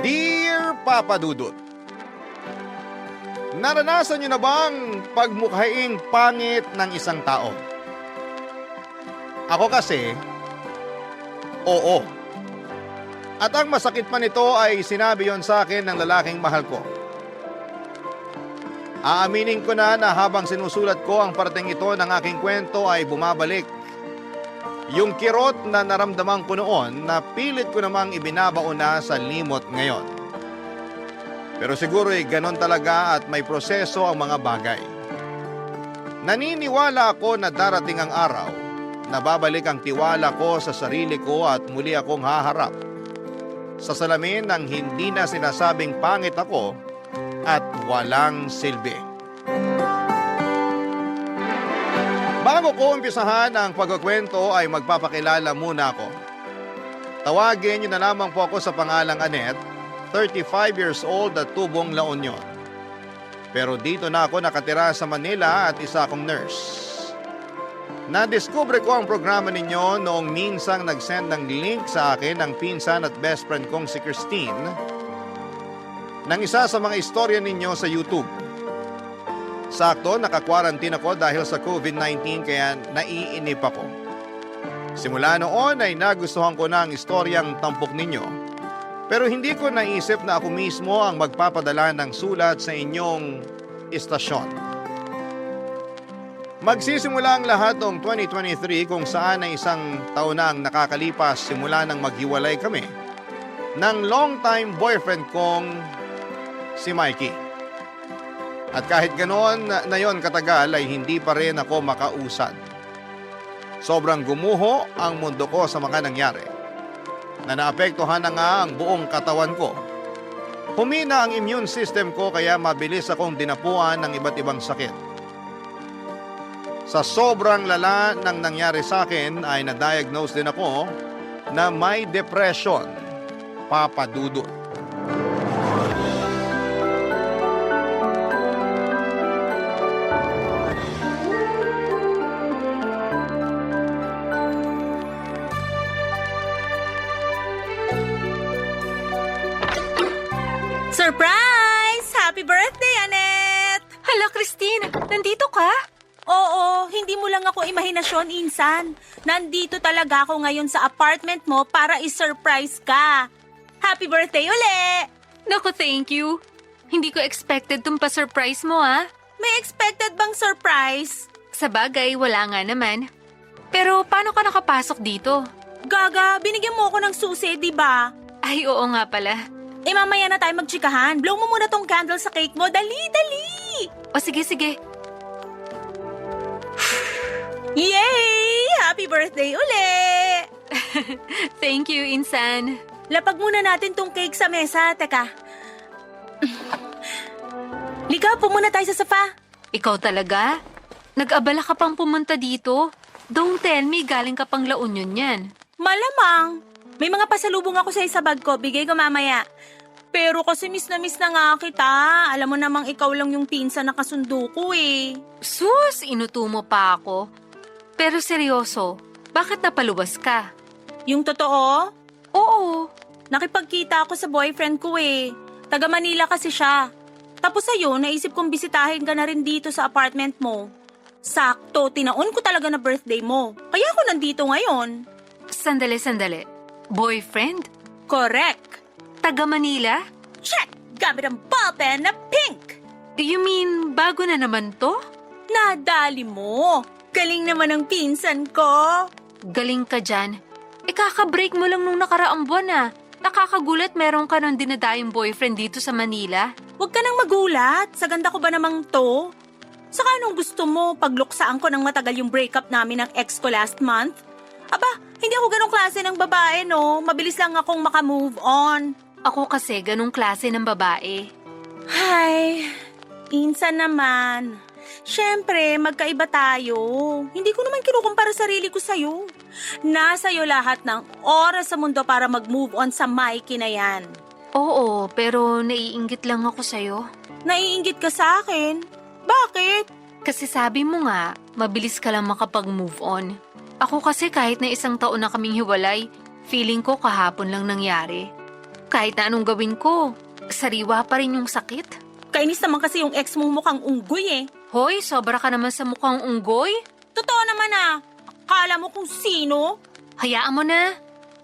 Dear Papa Dudut, naranasan niyo na bang pagmukhaing pangit ng isang tao? Ako kasi, oo. At ang masakit pa nito ay sinabi yon sa akin ng lalaking mahal ko. Aaminin ko na habang sinusulat ko ang parteng ito ng aking kwento ay bumabalik yung kirot na naramdaman ko noon na pilit ko namang ibinabaon na sa limot ngayon. Pero siguro ganon talaga at may proseso ang mga bagay. Naniniwala ako na darating ang araw na babalik ang tiwala ko sa sarili ko at muli akong haharap sa salamin ng hindi na sinasabing pangit ako at walang silbi. Bago ko umpisahan ang pagkukwento ay magpapakilala muna ako. Tawagin niyo na lamang po ako sa pangalang Annette, 35 years old at tubong La Union. Pero dito na ako nakatira sa Manila at isa akong nurse. Nadiskubre ko ang programa ninyo noong minsang nag-send ng link sa akin ng pinsan at best friend kong si Christine ng isa sa mga istorya ninyo sa YouTube. Sakto, naka-quarantine ako dahil sa COVID-19 kaya naiinip ako. Simula noon ay nagustuhan ko na ang istoryang tampok ninyo. Pero hindi ko naisip na ako mismo ang magpapadala ng sulat sa inyong istasyon. Magsisimula ang lahat noong 2023 kung saan ay isang taon na ang nakakalipas simula nang maghiwalay kami ng long-time boyfriend kong si Mikey. At kahit ganoon na yon katagal ay hindi pa rin ako makausad. Sobrang gumuho ang mundo ko sa mga nangyari. Na naapektuhan na nga ang buong katawan ko. Humina ang immune system ko kaya mabilis akong dinapuan ng iba't ibang sakit. Sa sobrang lala ng nangyari sa akin ay na-diagnose din ako na may depression, Papa Dudut. Surprise! Happy birthday, Annette! Hala, Christine! Nandito ka? Oo, hindi mo lang ako imahinasyon, Insan. Nandito talaga ako ngayon sa apartment mo para i-surprise ka. Happy birthday uli! Naku, thank you. Hindi ko expected tong pa-surprise mo, ah. May expected bang surprise? Sa bagay, wala nga naman. Pero paano ka nakapasok dito? Gaga, binigyan mo ako ng susi, di ba? Ay, oo nga pala. Mamaya na tayo magtsikahan. Blow mo muna tong candle sa cake mo. Dali, dali! O sige, sige. Yay! Happy birthday uli! Thank you, Insan. Lapag muna natin tong cake sa mesa. Teka. Liga, muna tayo sa sofa. Ikaw talaga? Nag-abala ka pang pumunta dito? Don't tell me galing ka pang La Union yan. Malamang. May mga pasalubong ako sa bag ko. Bigay ko mamaya. Pero kasi miss na nga kita. Alam mo namang ikaw lang yung pinsan na kasundo ko eh. Sus, inuto mo pa ako. Pero seryoso, bakit napaluwas ka? Yung totoo? Oo. Nakipagkita ako sa boyfriend ko eh. Taga Manila kasi siya. Tapos sa'yo, naisip kong bisitahin ka na rin dito sa apartment mo. Sakto, tinaon ko talaga na birthday mo. Kaya ako nandito ngayon. Sandali. Boyfriend? Correct. Taga Manila? Check! Gamit ang ballpen na pink! You mean, bago na naman to? Nadali mo. Galing naman ang pinsan ko. Galing ka dyan. Kakabreak mo lang nung nakaraang buwan ah. Nakakagulat meron ka nung dinadayong boyfriend dito sa Manila. Huwag ka nang magulat. Sa ganda ko ba namang to? Saka anong gusto mo, pagluksaan ko ng matagal yung breakup namin ng ex ko last month? Aba, hindi ako ganong klase ng babae, no? Mabilis lang akong makamove on. Ako kasi ganong klase ng babae. Ay, insan naman. Siyempre, magkaiba tayo. Hindi ko naman kinukumpara sarili ko sa'yo. Nasa'yo lahat ng oras sa mundo para mag-move on sa Mikey na yan. Oo, pero naiinggit lang ako sa'yo. Naiinggit ka sa akin? Bakit? Kasi sabi mo nga, mabilis ka lang makapag-move on. Ako kasi kahit na 1 taon na kaming hiwalay, feeling ko kahapon lang nangyari. Kahit na anong gawin ko, sariwa pa rin yung sakit. Kainis naman kasi yung ex mong mukhang unggoy eh. Hoy, sobra ka naman sa mukhang unggoy. Totoo naman ah. Akala mo kung sino? Hayaan mo na.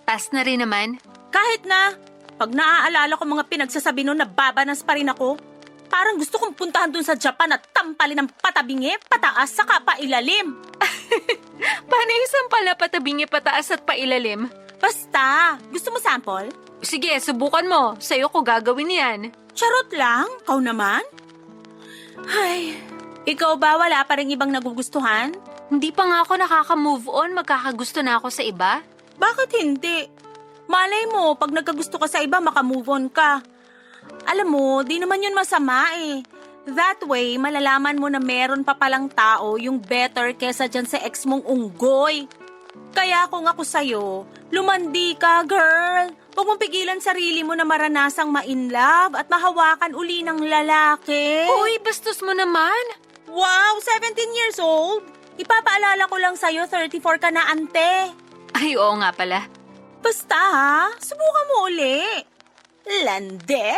Tas na rin naman. Kahit na, pag naaalala ko mga pinagsasabi nun, nababanas pa rin ako. Parang gusto kong puntahan dun sa Japan at tampalin ng patabingi, pataas, saka pailalim. Paano isang pala patabingi pataas at pailalim? Basta, gusto mo sample? Sige, subukan mo. Sa'yo ko gagawin yan. Charot lang, kau naman? Ay, ikaw ba wala pa rin ibang nagugustuhan? Hindi pa nga ako nakaka-move on, magkakagusto na ako sa iba. Bakit hindi? Malay mo, pag nagkagusto ka sa iba, makamove on ka. Alam mo, di naman yun masama eh. That way, malalaman mo na meron pa palang tao yung better kesa dyan sa ex mong unggoy. Kaya kung ako sa'yo, lumandi ka, girl. Huwag mong pigilan sarili mo na maranasang ma-inlove at mahawakan uli ng lalaki. Hoy, bastos mo naman. Wow, 17 years old? Ipapaalala ko lang sa'yo, 34 ka na, ante. Ay, oo nga pala. Basta ha, subukan mo uli. Lande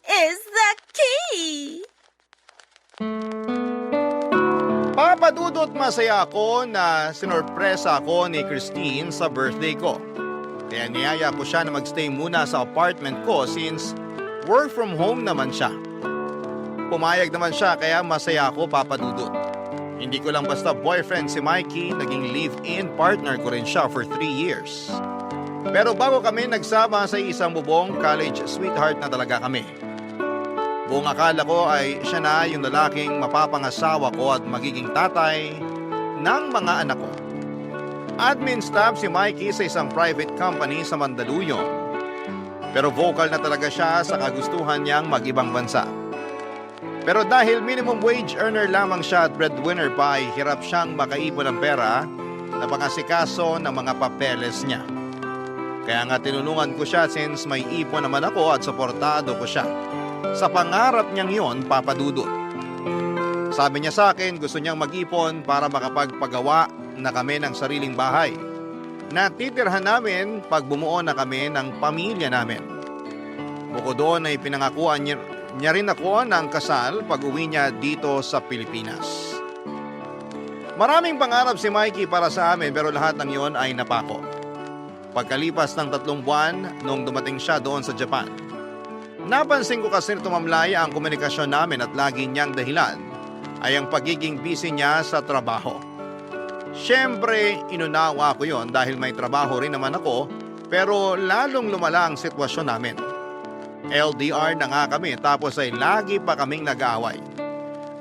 is the key. Papadudot masaya ako na sinorpresa ako ni Christine sa birthday ko. Kaya niyaya ko siya na magstay muna sa apartment ko since work from home naman siya. Pumayag naman siya kaya masaya ako, Papadudot. Hindi ko lang basta boyfriend si Mikey, naging live-in partner ko rin siya for 3 years. Pero bago kami nagsama sa isang bubong, college sweetheart na talaga kami. Buong akala ko ay siya na yung lalaking mapapangasawa ko at magiging tatay ng mga anak ko. Admin staff si Mikey sa isang private company sa Mandaluyong. Pero vocal na talaga siya sa kagustuhan niyang mag-ibang bansa. Pero dahil minimum wage earner lamang siya at breadwinner pa ay hirap siyang makaipon ng pera na pangasikaso ng mga papeles niya. Kaya nga tinulungan ko siya since may ipon naman ako at suportado ko siya. Sa pangarap niyang yon, Papadudot. Sabi niya sa akin gusto niyang mag-ipon para makapagpagawa na kami ng sariling bahay. Natitirhan namin pag bumuo na kami ng pamilya namin. Bukod doon ay pinangakuan niya rin ako ng kasal pag uwi niya dito sa Pilipinas. Maraming pangarap si Mikey para sa amin pero lahat ng yon ay napako. Pagkalipas ng 3 buwan nung dumating siya doon sa Japan, napansin ko kasi tumamlaya ang komunikasyon namin at lagi niyang dahilan ay ang pagiging busy niya sa trabaho. Siyempre, inunawa ko yon dahil may trabaho rin naman ako pero lalong lumala ang sitwasyon namin. LDR na nga kami tapos ay lagi pa kaming nag-aaway.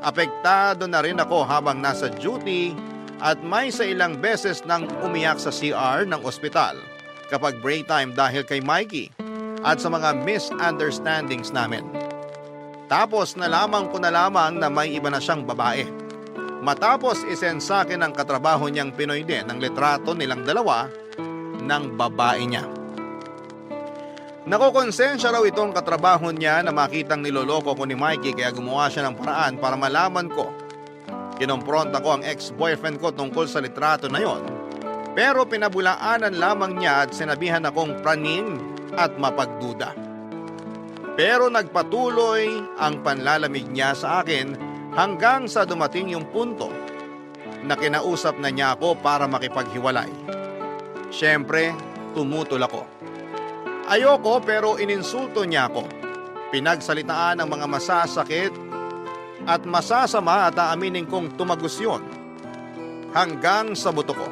Apektado na rin ako habang nasa duty at may sa ilang beses nang umiyak sa CR ng ospital kapag break time dahil kay Mikey at sa mga misunderstandings namin. Tapos nalaman ko na lamang na may iba na siyang babae. Matapos isend sa akin ang katrabaho niyang Pinoy din ng litrato nilang dalawa ng babae niya. Nakokonsensya raw itong katrabaho niya na makitang niloloko ko ni Mikey kaya gumawa siya ng paraan para malaman ko. Kinompronta ko ang ex-boyfriend ko tungkol sa litrato na yon. Pero pinabulaanan lamang niya at sinabihan akong praning at mapagduda. Pero nagpatuloy ang panlalamig niya sa akin hanggang sa dumating yung punto na kinausap na niya ako para makipaghiwalay. Siyempre, tumutol ako. Ayoko pero ininsulto niya ako. Pinagsalitaan ang mga masasakit at masasama at aaminin kong tumagos yun hanggang sa buto ko.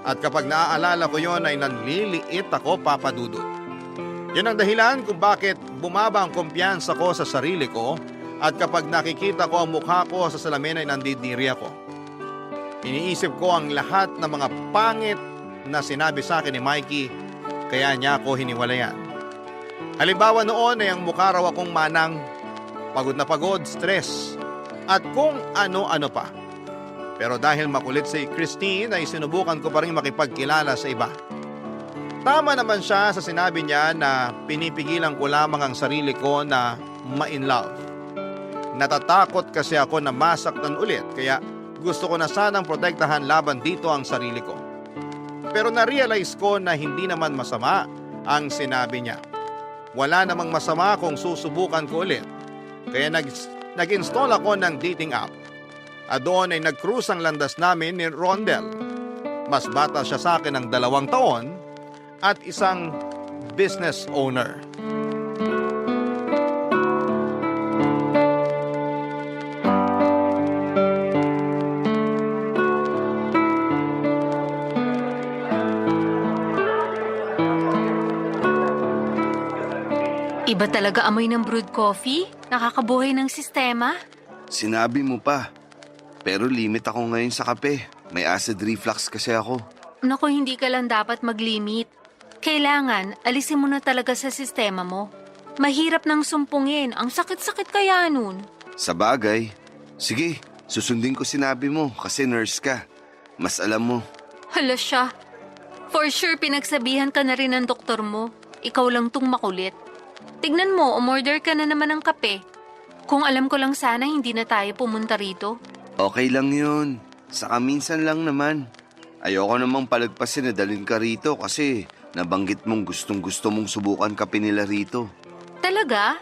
At kapag naaalala ko yon ay nanliliit ako, Papadudot. Yan ang dahilan kung bakit bumaba ang kumpiyansa ko sa sarili ko at kapag nakikita ko ang mukha ko sa salamin ay nandidiri ako. Iniisip ko ang lahat ng mga pangit na sinabi sa akin ni Mikey kaya niya ako hiniwalayan. Halimbawa noon ay ang mukha raw akong manang, pagod na pagod, stress at kung ano-ano pa. Pero dahil makulit si Christine ay sinubukan ko pa rin makipagkilala sa iba. Tama naman siya sa sinabi niya na pinipigilan ko lamang ang sarili ko na ma-in-love. Natatakot kasi ako na masaktan ulit kaya gusto ko na sanang protektahan laban dito ang sarili ko. Pero na-realize ko na hindi naman masama ang sinabi niya. wala namang masama kung susubukan ko ulit. Kaya nag-install ako ng dating app. At doon ay nag-cruise ang landas namin ni Rondel. Mas bata siya sa akin ng 2 taon at isang business owner. Iba talaga amoy ng brewed coffee? Nakakabuhay ng sistema? Sinabi mo pa. Pero limit ako ngayon sa kape. May acid reflux kasi ako. Naku, hindi ka lang dapat mag-limit. Kailangan, alisin mo na talaga sa sistema mo. Mahirap nang sumpungin. Ang sakit-sakit kaya nun. Sa bagay. Sige, susundin ko sinabi mo kasi nurse ka. Mas alam mo. Hala siya. For sure, pinagsabihan ka na rin ng doktor mo. Ikaw lang tong makulit. Tignan mo, umorder ka na naman ng kape. Kung alam ko lang sana, hindi na tayo pumunta rito. Okay lang yun. Saka minsan lang naman. Ayoko namang palagpasin na dalhin ka rito kasi nabanggit mong gustong-gusto mong subukan kape nila rito. Talaga?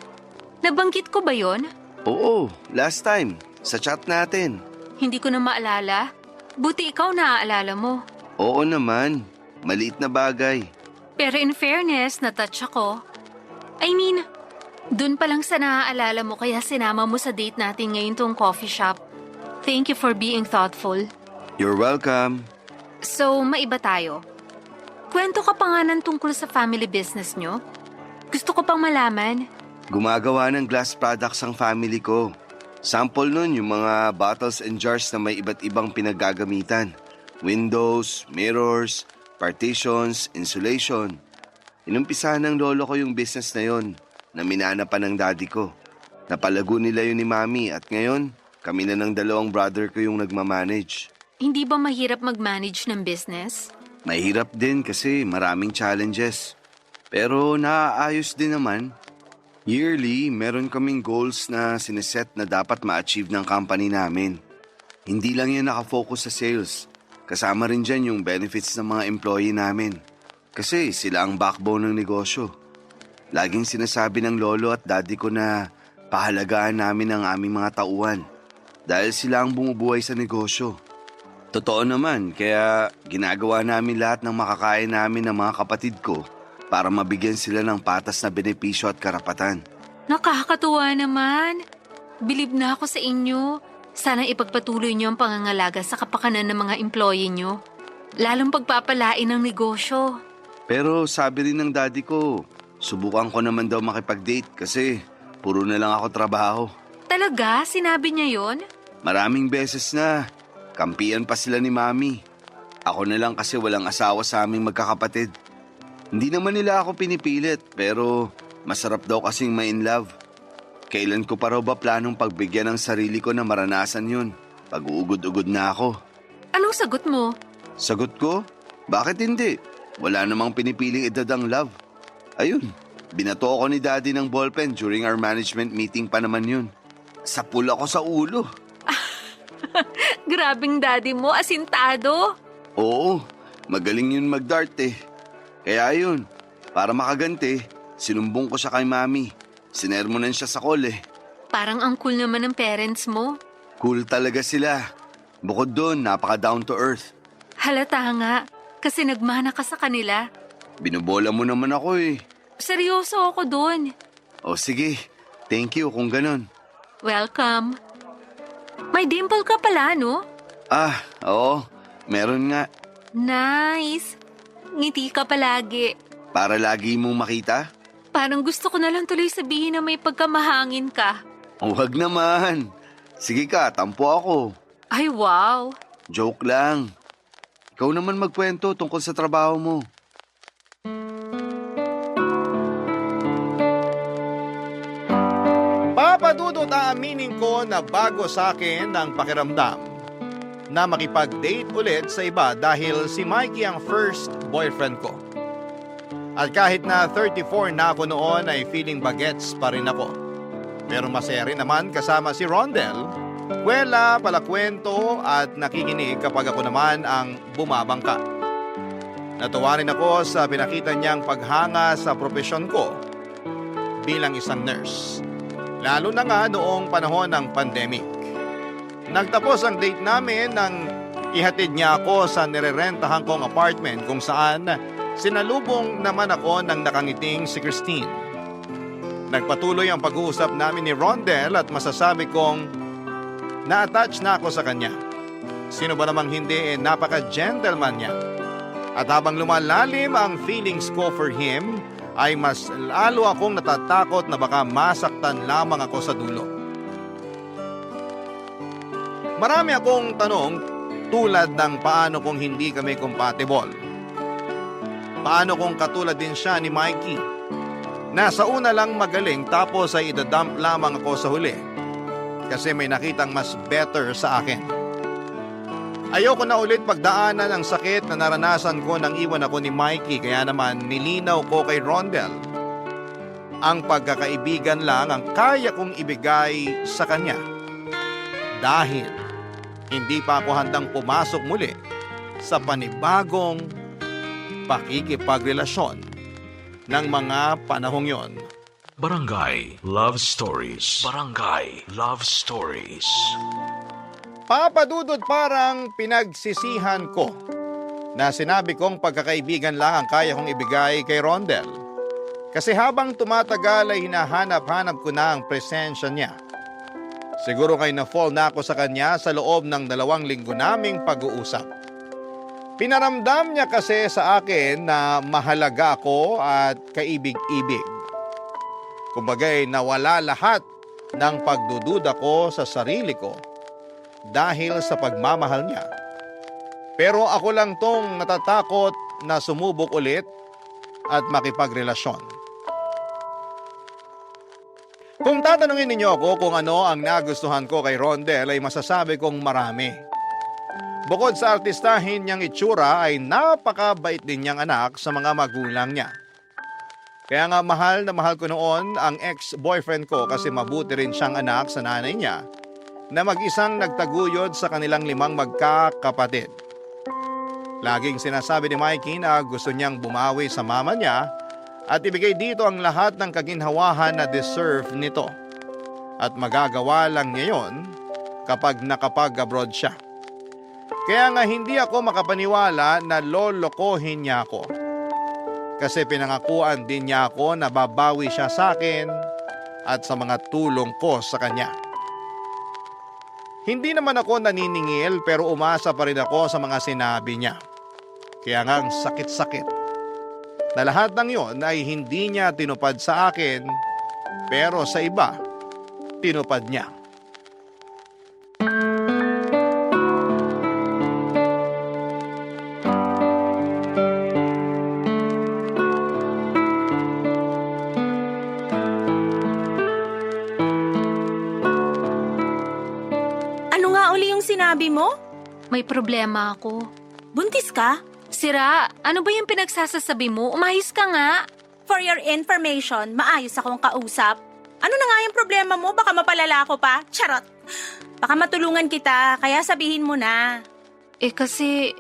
Nabanggit ko ba yon? Oo, last time. Sa chat natin. Hindi ko na maalala. Buti ikaw naaalala mo. Oo naman. Maliit na bagay. Pero in fairness, natouch ako. I mean, dun pa lang sa naaalala mo kaya sinama mo sa date natin ngayon tong coffee shop. Thank you for being thoughtful. You're welcome. So, maiba tayo. Kwento ka pa nga ng tungkol sa family business nyo? Gusto ko pang malaman. Gumagawa ng glass products ang family ko. Sample nun yung mga bottles and jars na may iba't ibang pinaggagamitan. Windows, mirrors, partitions, insulation. Inumpisahan ng lolo ko yung business na yon na minana pa ng daddy ko. Napalago nila yun ni mami at ngayon kami na ng 2 brother ko yung nagmamanage. Hindi ba mahirap mag-manage ng business? Mahirap din kasi maraming challenges. Pero naaayos din naman. Yearly, meron kaming goals na sineset na dapat ma-achieve ng company namin. Hindi lang yan nakafocus sa sales. Kasama rin dyan yung benefits ng mga employee namin. Kasi sila ang backbone ng negosyo. Laging sinasabi ng lolo at daddy ko na pahalagaan namin ang aming mga tauhan. Dahil sila ang bumubuhay sa negosyo. Totoo naman, kaya ginagawa namin lahat ng makakain namin ng mga kapatid ko para mabigyan sila ng patas na benepisyo at karapatan. Nakakatuwa naman. Bilib na ako sa inyo. Sana ipagpatuloy niyo ang pangangalaga sa kapakanan ng mga employee niyo. Lalong pagpapalain ng negosyo. Pero sabi rin ng daddy ko, subukan ko naman daw makipag-date kasi puro na lang ako trabaho. Talaga? Sinabi niya yon? Maraming beses na. Kampiyan pa sila ni mami. Ako na lang kasi walang asawa sa aming magkakapatid. Hindi naman nila ako pinipilit pero masarap daw kasing ma-in love. Kailan ko pa raw ba planong pagbigyan ng sarili ko na maranasan yun? Pag-uugod-ugod na ako. Anong sagot mo? Sagot ko? Bakit hindi? Wala namang pinipiling edad ang love. Ayun, binato ako ni daddy ng ballpen during our management meeting pa naman yun. Sapul ako sa ulo. Grabing daddy mo, asintado. Oo, magaling yun mag-dart eh. Kaya yun, para makaganti, sinumbong ko siya kay mami. Sinermonan siya sa call eh. Parang ang cool naman ng parents mo. Cool talaga sila. Bukod doon, napaka down to earth. Halata nga, kasi nagmana ka sa kanila. Binubola mo naman ako eh. Seryoso ako doon. O sige, thank you kung ganun. Welcome. May dimple ka pala, no? Ah, oo, meron nga. Nice. Ngiti ka palagi. Para lagi mong makita? Parang gusto ko na lang tuloy sabihin na may pagkamahangin ka. Huwag naman. Sige ka, tampo ako. Ay, wow. Joke lang. Ikaw naman magkwento tungkol sa trabaho mo. Papadudot aaminin ko na bago sa akin ang pakiramdam na makipag-date ulit sa iba dahil si Mikey ang first boyfriend ko. At kahit na 34 na ako noon ay feeling bagets pa rin ako. Pero masaya rin naman kasama si Rondel, kwela, palakwento at nakikinig kapag ako naman ang bumabangka. Natuwa rin ako sa pinakita niyang paghanga sa propesyon ko bilang isang nurse. Lalo na nga noong panahon ng pandemic. Nagtapos ang date namin nang ihatid niya ako sa nirerentahan kong apartment kung saan sinalubong naman ako ng nakangiting si Christine. Nagpatuloy ang pag-uusap namin ni Rondel at masasabi kong na-attach na ako sa kanya. Sino ba namang hindi, napaka-gentleman niya. At habang lumalalim ang feelings ko for him, ay mas lalo akong natatakot na baka masaktan lamang ako sa dulo. Marami akong tanong tulad ng paano kung hindi kami compatible. Paano kung katulad din siya ni Mikey? Nasa una lang magaling tapos ay idadump lamang ako sa huli. Kasi may nakitang mas better sa akin. Ayoko na ulit pagdaanan ang sakit na naranasan ko nang iwan ako ni Mikey, kaya naman nilinaw ko kay Rondel. Ang pagkakaibigan lang ang kaya kong ibigay sa kanya. Dahil hindi pa ako handang pumasok muli sa panibagong pakikipagrelasyon ng mga panahong yon. Barangay Love Stories. Barangay Love Stories. Papadudod, parang pinagsisihan ko na sinabi kong pagkakaibigan lang ang kaya kong ibigay kay Rondel. Kasi habang tumatagal ay hinahanap-hanap ko na ang presensya niya. Siguro kay na-fall na ako sa kanya sa loob ng 2 linggo naming pag-uusap. Pinaramdam niya kasi sa akin na mahalaga ako at kaibig-ibig. Kumbagay nawala lahat ng pagdududa ko sa sarili ko dahil sa pagmamahal niya. Pero ako lang tong natatakot na sumubok ulit at makipagrelasyon. Kung tatanungin ninyo ako kung ano ang nagustuhan ko kay Rondel ay masasabi kong marami. Bukod sa artistahin niyang itsura ay napakabait din niyang anak sa mga magulang niya. Kaya nga mahal na mahal ko noon ang ex-boyfriend ko kasi mabuti rin siyang anak sa nanay niya na mag-isang nagtaguyod sa kanilang 5 magkakapatid. Laging sinasabi ni Mikey na gusto niyang bumawi sa mama niya at ibigay dito ang lahat ng kaginhawahan na deserve nito. At magagawa lang niya yon kapag nakapag-abroad siya. Kaya nga hindi ako makapaniwala na lolokohin niya ako. Kasi pinangakuan din niya ako na babawi siya sa akin at sa mga tulong ko sa kanya. Hindi naman ako naniningil pero umasa pa rin ako sa mga sinabi niya. Kaya nga ang sakit-sakit na lahat ng yon ay hindi niya tinupad sa akin pero sa iba, tinupad niya. Sinabi mo? May problema ako. Buntis ka? Sira, ano ba yung pinagsasasabi mo? Umayos ka nga. For your information, maayos akong kausap. Ano na nga yung problema mo? Baka mapalala ko pa? Charot! Baka matulungan kita, kaya sabihin mo na. Kasi,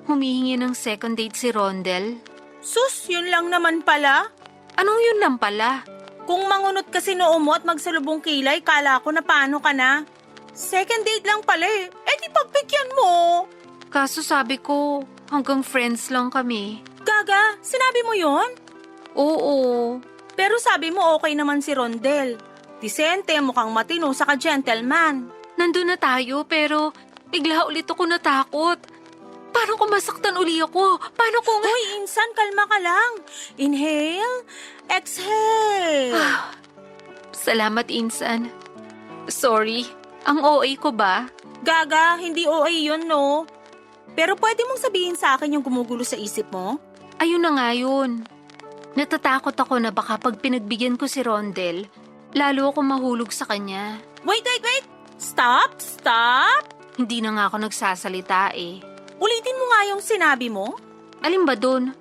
humihingi ng second date si Rondel. Sus, yun lang naman pala. Anong yun lang pala? Kung mangunot kasi noo mo at magsalubong kilay, kala ko na paano ka na. Second date lang pala eh. Di pagbigyan mo. Kaso sabi ko, hanggang friends lang kami. Gaga, sinabi mo yon? Oo. Pero sabi mo okay naman si Rondel. Disente, mukhang matino, saka gentleman. Nandun na tayo pero bigla ulit ako natakot. Paano kung masaktan uli ako? Paano kung... Hoy, insan, kalma ka lang. Inhale, exhale. Salamat, Insan. Sorry. Ang OA ko ba? Gaga, hindi OA yun, no? Pero pwede mong sabihin sa akin yung gumugulo sa isip mo? Ayun na nga yun. Natatakot ako na baka pag pinagbigyan ko si Rondel, lalo ako mahulog sa kanya. Wait! Stop! Hindi na nga ako nagsasalita eh. Ulitin mo nga yung sinabi mo. Alin ba dun?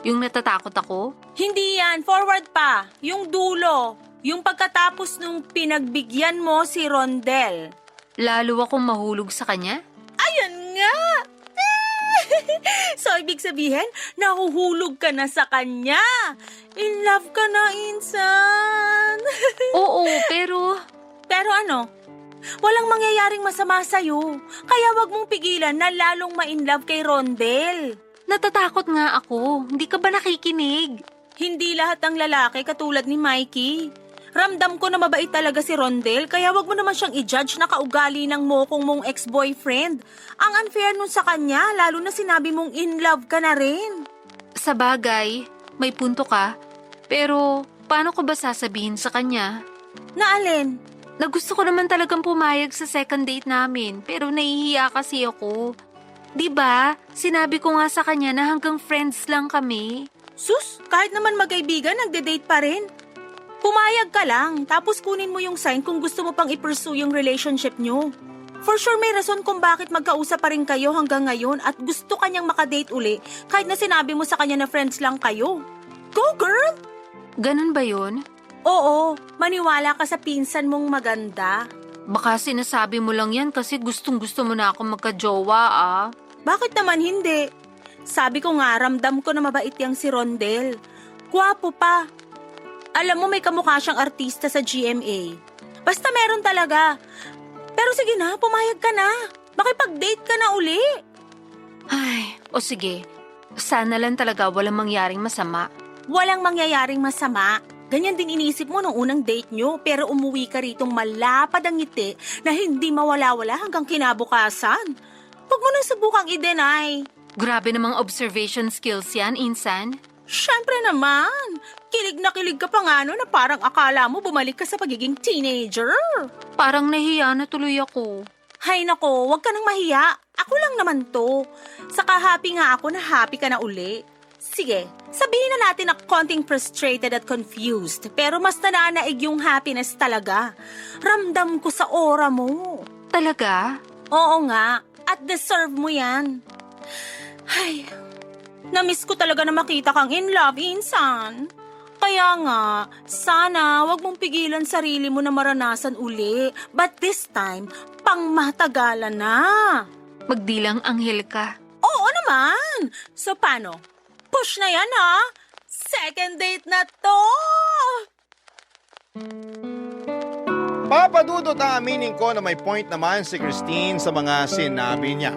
Yung natatakot ako? Hindi yan, forward pa. Yung dulo. Yung pagkatapos nung pinagbigyan mo si Rondel. Lalo akong mahulog sa kanya? Ayun nga! So, ibig sabihin, nahuhulog ka na sa kanya. In love ka na, Insan. Oo, pero Pero ano? Walang mangyayaring masama sa'yo. Kaya wag mong pigilan na lalong ma-inlove kay Rondel. natatakot nga ako. Hindi ka ba nakikinig? Hindi lahat ng lalaki katulad ni Mikey. Ramdam ko na mabait talaga si Rondel, kaya wag mo naman siyang i-judge na kaugali ng mokong mong ex-boyfriend. Ang unfair nun sa kanya, lalo na sinabi mong in love ka na rin. Sa bagay, may punto ka. Pero, paano ko ba sasabihin sa kanya? Na alin? Na gusto ko naman talagang pumayag sa second date namin, pero nahihiya kasi ako. 'Di ba? Sinabi ko nga sa kanya na hanggang friends lang kami. Sus, kahit naman magkaibigan, nagde-date pa rin. Pumayag ka lang, tapos kunin mo yung sign kung gusto mo pang i-pursue yung relationship nyo. For sure may rason kung bakit magkausap pa rin kayo hanggang ngayon at gusto kanyang makadate uli kahit na sinabi mo sa kanya na friends lang kayo. Go girl! Ganun ba yun? Oo, maniwala ka sa pinsan mong maganda. Baka sinasabi mo lang yan kasi gustong-gusto mo na ako magka-jowa ah. Bakit naman hindi? Sabi ko nga, ramdam ko na mabait yang si Rondel. Gwapo pa. Alam mo may kamukha siyang artista sa GMA. Basta meron talaga. Pero sige na, pumayag ka na. Makipag-date ka na uli. Ay, o sige. Sana lang talaga walang mangyaring masama. Walang mangyayaring masama. Ganyan din inisip mo nung unang date nyo, pero umuwi ka ritong malapad ang ngiti na hindi mawala-wala hanggang kinabukasan. Huwag mo nang subukang i-deny. Grabe namang observation skills yan, Insan. Syempre naman. Kilig na kilig ka pa nga no na parang akala mo bumalik ka sa pagiging teenager. Parang nahiya na tuloy ako. Hay nako, huwag ka nang mahiya. Ako lang naman to. Saka happy nga ako na happy ka na uli. Sige, sabihin na natin na konting frustrated at confused, pero mas nananaig yung happiness talaga. Ramdam ko sa aura mo. Talaga? Oo nga, at deserve mo yan. Ay, namiss ko talaga na makita kang in love, Insan. Kaya nga, sana wag mong pigilan sarili mo na maranasan uli. But this time, pang matagalan na. Magdilang anghel ka. Oo naman. So paano? Push na yan ha? Second date na to! Papadudot aminin ko na may point naman si Christine sa mga sinabi niya.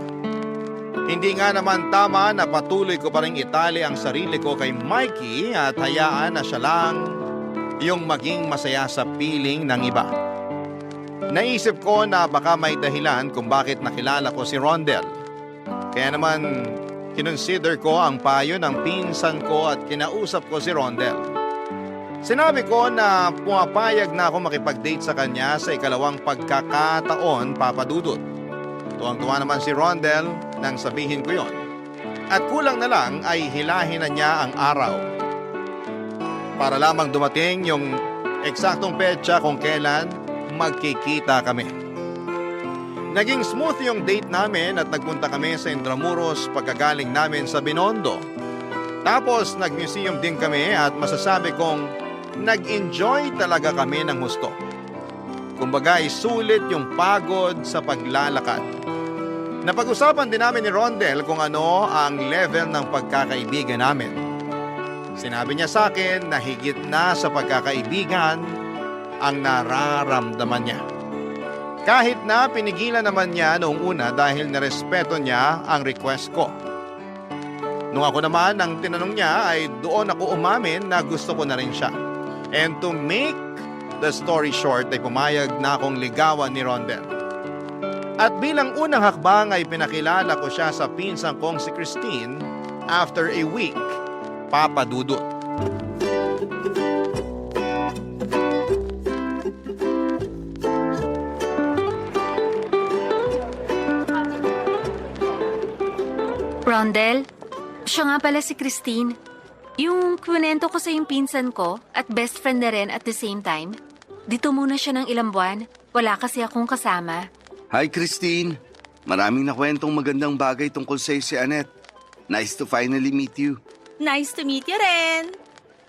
Hindi nga naman tama na patuloy ko pa rin itali ang sarili ko kay Mikey at hayaan na siya lang yung maging masaya sa piling ng iba. Naisip ko na baka may dahilan kung bakit nakilala ko si Rondel. Kaya naman kinonsider ko ang payo ng pinsan ko at kinausap ko si Rondel. Sinabi ko na pumapayag na ako makipag-date sa kanya sa ikalawang pagkakataon, Papadudot. Tuwang-tuwa naman si Rondel nang sabihin ko yon. At kulang na lang ay hilahin na niya ang araw. Para lamang dumating yung eksaktong petsa kung kailan magkikita kami. Naging smooth yung date namin at nagpunta kami sa Intramuros pagkagaling namin sa Binondo. Tapos nag-museum din kami at masasabi kong nag-enjoy talaga kami ng husto. Kumbaga ay sulit yung pagod sa paglalakad. Napag-usapan din namin ni Rondel kung ano ang level ng pagkakaibigan namin. Sinabi niya sa akin na higit na sa pagkakaibigan ang nararamdaman niya. Kahit na pinigilan naman niya noong una dahil narespeto niya ang request ko. Nung ako naman ang tinanong niya ay doon ako umamin na gusto ko na rin siya. And to make the story short ay pumayag na akong ligawan ni Rondel. At bilang unang hakbang ay pinakilala ko siya sa pinsan kong si Christine after a week, Papadudot. Rondel, siya nga pala si Christine. Yung kwento ko sa yung pinsan ko at best friend na rin at the same time. Dito muna siya ng ilang buwan. Wala kasi akong kasama. Hi Christine, maraming nakwentong magandang bagay tungkol sa'yo si Annette. Nice to finally meet you. Nice to meet you rin.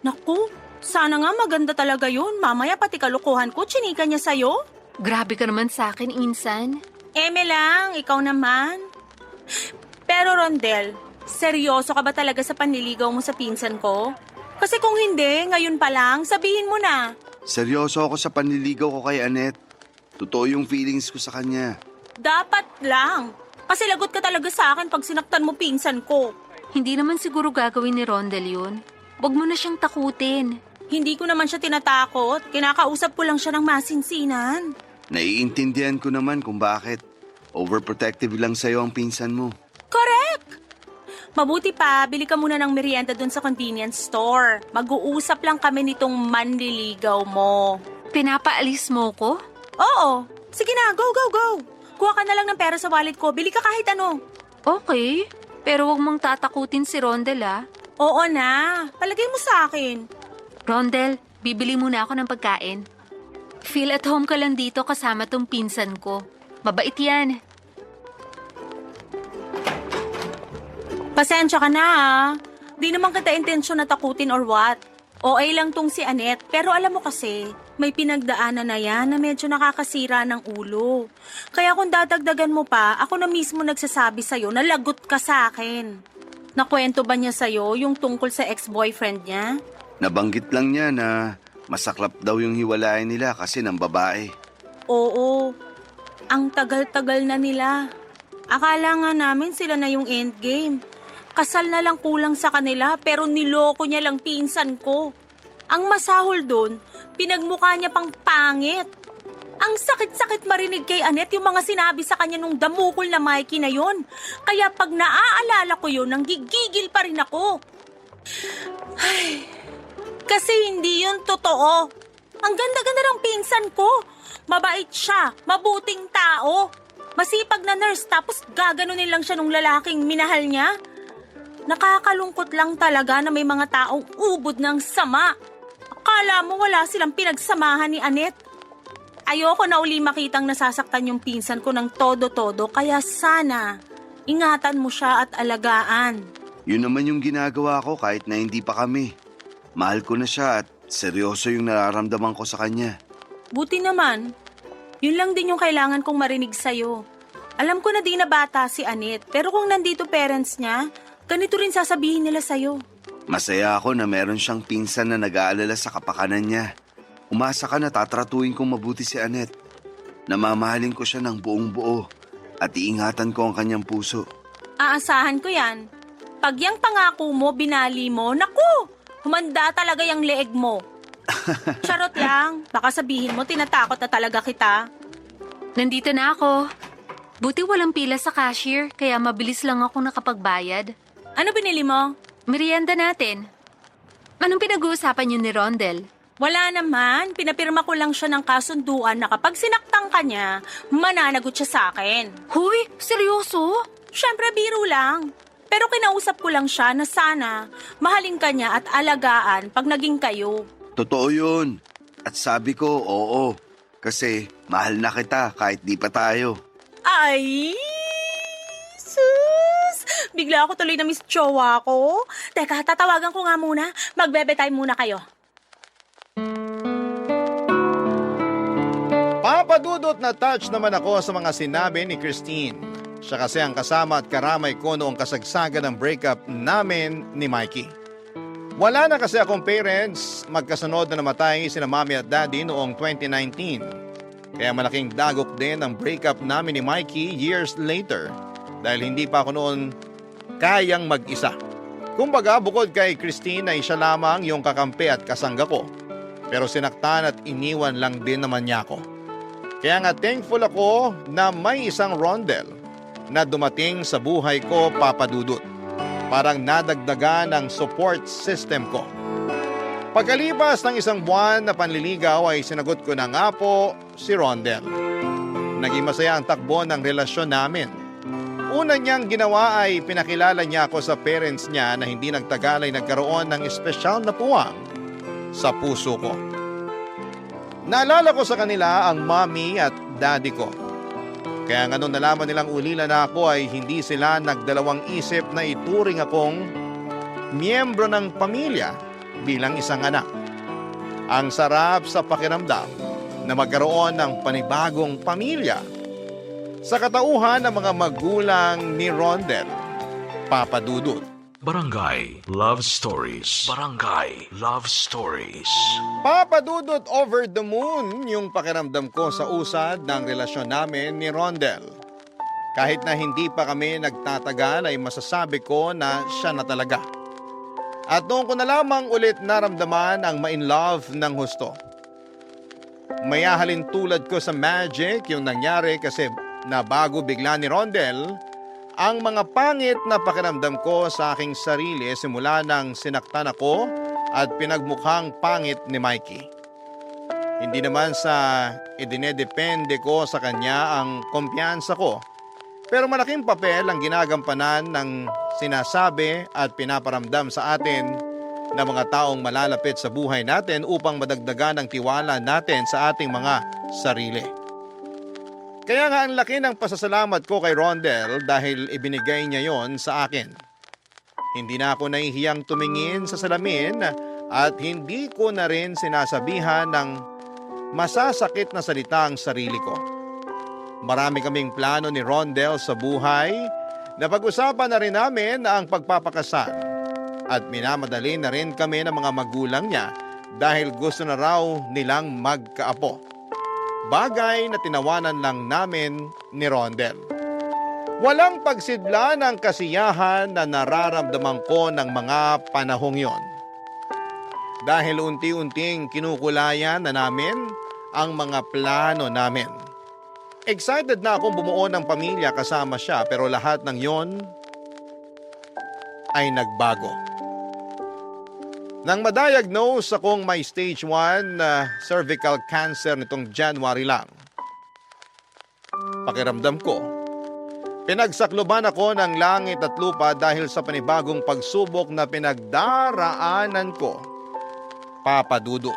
Naku, sana nga maganda talaga yun. Mamaya pati kalukuhan ko, chinika niya sa'yo. Grabe ka naman sa akin, Insan. Eme lang, ikaw naman. Pero Rondel, Seryoso ka ba talaga sa panliligaw mo sa pinsan ko? Kasi kung hindi, ngayon pa lang, sabihin mo na. Seryoso ako sa panliligaw ko kay Annette. Totoo yung feelings ko sa kanya. Dapat lang. Kasi lagot ka talaga sa akin pag sinaktan mo pinsan ko. Hindi naman siguro gagawin ni Rondel yun. Huwag mo na siyang takutin. Hindi ko naman siya tinatakot. Kinakausap ko lang siya ng masinsinan. Naiintindihan ko naman kung bakit. Overprotective lang sa'yo ang pinsan mo. Correct! Mabuti pa, bili ka muna ng merienda dun sa convenience store. Mag-uusap lang kami nitong manliligaw mo. Pinapaalis mo ko? Oo. Sige na, go, go, go. Kuha ka na lang ng pera sa wallet ko. Bili ka kahit ano. Okay, pero huwag mong tatakutin si Rondel Oo na. Palagay mo sa akin. Rondel, bibili muna ako ng pagkain. Feel at home ka lang dito kasama tong pinsan ko. Mabait yan. Pasensya ka na ah. Di naman kita intensyon na takutin or what. OA lang tong si Annette, pero alam mo kasi, may pinagdaanan na yan na medyo nakakasira ng ulo. Kaya kung dadagdagan mo pa, ako na mismo nagsasabi sa'yo na lagot ka sa akin. Nakwento ba niya sa'yo yung tungkol sa ex-boyfriend niya? Nabanggit lang niya na masaklap daw yung hiwalayan nila kasi ng babae. Oo, ang tagal-tagal na nila. Akala nga namin sila na yung endgame. Kasal na lang kulang sa kanila pero niloko niya lang pinsan ko. Ang masahol doon, pinagmukha niya pang pangit. Ang sakit-sakit marinig kay Annette yung mga sinabi sa kanya nung damukol na Mikey na yon. Kaya pag naaalala ko yun, nanggigigil pa rin ako. Ay, kasi hindi yun totoo. Ang ganda-ganda ng pinsan ko. Mabait siya, mabuting tao. Masipag na nurse tapos gaganunin lang siya nung lalaking minahal niya. Nakakalungkot lang talaga na may mga taong ubod ng sama. Akala mo wala silang pinagsamahan ni Annette. Ayoko na uli makitang nasasaktan yung pinsan ko ng todo-todo kaya sana ingatan mo siya at alagaan. Yun naman yung ginagawa ko kahit na hindi pa kami. Mahal ko na siya at seryoso yung nararamdaman ko sa kanya. Buti naman. Yun lang din yung kailangan kong marinig sa'yo. Alam ko na di na bata si Annette pero kung nandito parents niya, ganito rin sasabihin nila sa'yo. Masaya ako na meron siyang pinsan na nag-aalala sa kapakanan niya. Umasa ka na tatratuin kong mabuti si Annette. Namamahalin ko siya ng buong buo at iingatan ko ang kanyang puso. Aasahan ko yan. Pag yung pangako mo, binali mo, naku! Humanda talaga yung leeg mo. Charot lang. Baka sabihin mo, tinatakot na talaga kita. Nandito na ako. Buti walang pila sa cashier, kaya mabilis lang ako nakapagbayad. Ano binili mo? Merienda natin. Anong pinag-uusapan niyo ni Rondel? Wala naman. Pinapirma ko lang siya ng kasunduan na kapag sinaktan ka niya, mananagot siya sa akin. Huy, seryoso? Siyempre, biro lang. Pero kinausap ko lang siya na sana mahalin ka niya at alagaan pag naging kayo. Totoo yun. At sabi ko, oo. Kasi mahal na kita kahit di pa tayo. Ay, sus! Bigla ako tuloy na miss jowa ko. Teka, tatawagan ko nga muna. Magbebe time muna kayo. Papadudot na touch naman ako sa mga sinabi ni Christine. Siya kasi ang kasama at karamay ko noong kasagsagan ng breakup namin ni Mikey. Wala na kasi akong parents, magkasunod na namatay sina mommy at daddy noong 2019. Kaya malaking dagok din ang breakup namin ni Mikey years later dahil hindi pa ako noon kayang mag-isa. Kumbaga bukod kay Christine ay siya lamang yung kakampi at kasangga ko. Pero sinaktan at iniwan lang din naman niya ako. Kaya nga thankful ako na may isang Rondel na dumating sa buhay ko, Papa Dudut. Parang nadagdagan ang support system ko. Pagkalipas ng isang buwan na panliligaw ay sinagot ko na nga po si Rondel. Naging masaya ang takbo ng relasyon namin. Una niyang ginawa ay pinakilala niya ako sa parents niya na hindi nagtagal ay nagkaroon ng espesyal na puwang sa puso ko. Naalala ko sa kanila ang mommy at daddy ko. Kaya nga nung nalaman nilang ulila na ako ay hindi sila nagdalawang isip na ituring akong miyembro ng pamilya bilang isang anak. Ang sarap sa pakiramdam na magkaroon ng panibagong pamilya. Sa katauhan ng mga magulang ni Rondel, Papa Dudut. Barangay Love Stories. Barangay Love Stories. Papa Dudut, over the moon yung pakiramdam ko sa usad ng relasyon namin ni Rondel. Kahit na hindi pa kami nagtatagal ay masasabi ko na siya na talaga. At noon ko na lamang ulit naramdaman ang ma-in love ng husto. Mayahalin tulad ko sa magic yung nangyari kasi nabago bigla ni Rondel ang mga pangit na pakiramdam ko sa aking sarili simula nang sinaktan ako at pinagmukhang pangit ni Mikey. Hindi naman sa idinedepende ko sa kanya ang kumpiyansa ko, pero malaking papel ang ginagampanan ng sinasabi at pinaparamdam sa atin na mga taong malalapit sa buhay natin upang madagdagan ang tiwala natin sa ating mga sarili. Kaya nga ang laki ng pasasalamat ko kay Rondel dahil ibinigay niya yon sa akin. Hindi na ako nahihiyang tumingin sa salamin at hindi ko na rin sinasabihan ng masasakit na salita ang sarili ko. Marami kaming plano ni Rondel sa buhay. Napag-usapan na rin namin ang pagpapakasal at minamadali na rin kami ng mga magulang niya dahil gusto na raw nilang magkaapo. Bagay na tinawanan lang namin ni Rondel. Walang pagsidla ng kasiyahan na nararamdaman ko ng mga panahong yon. Dahil unti-unting kinukulayan na namin ang mga plano namin. Excited na akong bumuo ng pamilya kasama siya pero lahat ng yon ay nagbago. Nang ma-diagnose akong may stage 1 cervical cancer nitong January lang, pakiramdam ko, pinagsakloban ako ng langit at lupa dahil sa panibagong pagsubok na pinagdaraanan ko, Papa Dudut.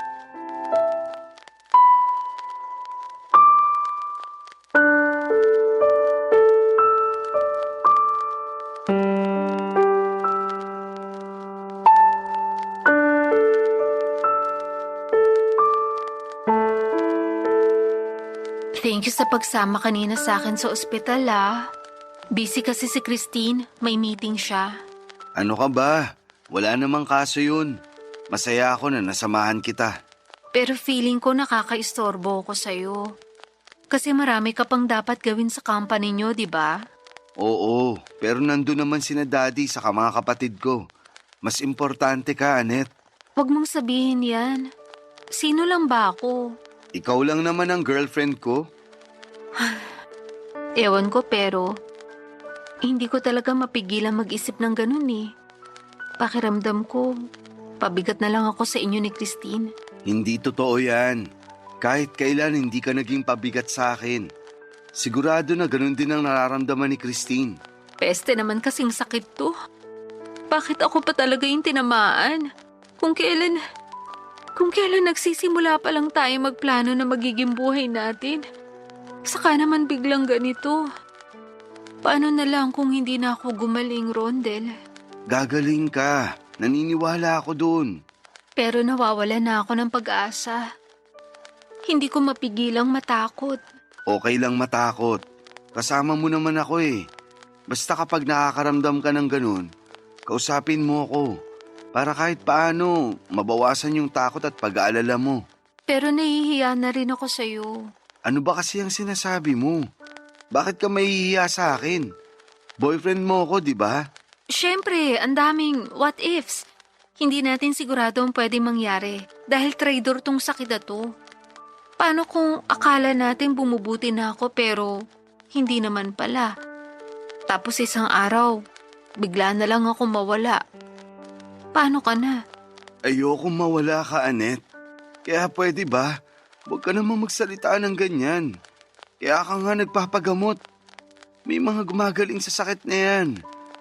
Thank you sa pagsama kanina sa akin sa ospital, Busy kasi si Christine, may meeting siya. Ano ka ba? Wala namang kaso yun. Masaya ako na nasamahan kita. Pero feeling ko nakakaistorbo ko sa'yo. Kasi marami ka pang dapat gawin sa company nyo, di ba? Oo, pero nandun naman sina daddy sa mga kapatid ko. Mas importante ka, Annette. Huwag mong sabihin yan. Sino lang ba ako? Ikaw lang naman ang girlfriend ko. Ewan ko pero hindi ko talaga mapigilan mag-isip ng ganun eh. Pakiramdam ko, pabigat na lang ako sa inyo ni Christine. Hindi totoo yan. Kahit kailan hindi ka naging pabigat sa akin. Sigurado na ganun din ang nararamdaman ni Christine. Peste naman kasing sakit to. Bakit ako pa talaga yung tinamaan? Kung kailan nagsisimula pa lang tayo magplano na magiging buhay natin. Saka naman biglang ganito. Paano na lang kung hindi na ako gumaling, Rondel? Gagaling ka. Naniniwala ako dun. Pero nawawala na ako ng pag-asa. Hindi ko mapigilang matakot. Okay lang matakot. Kasama mo naman ako eh. Basta kapag nakakaramdam ka ng ganun, kausapin mo ako. Para kahit paano, mabawasan yung takot at pag-aalala mo. Pero nahihiya na rin ako sa'yo. Ano ba kasi ang sinasabi mo? Bakit ka mahihiya sa akin? Boyfriend mo ako, di ba? Siyempre, ang daming what ifs. Hindi natin sigurado ang pwedeng mangyari dahil traitor tong sakit na to. Paano kung akala natin bumubuti na ako pero hindi naman pala? Tapos isang araw, bigla na lang ako mawala. Paano ka na? Ayokong mawala ka, Annette. Kaya pwede ba? Huwag ka naman magsalita ng ganyan. Kaya ka nga nagpapagamot. May mga gumagaling sa sakit na yan.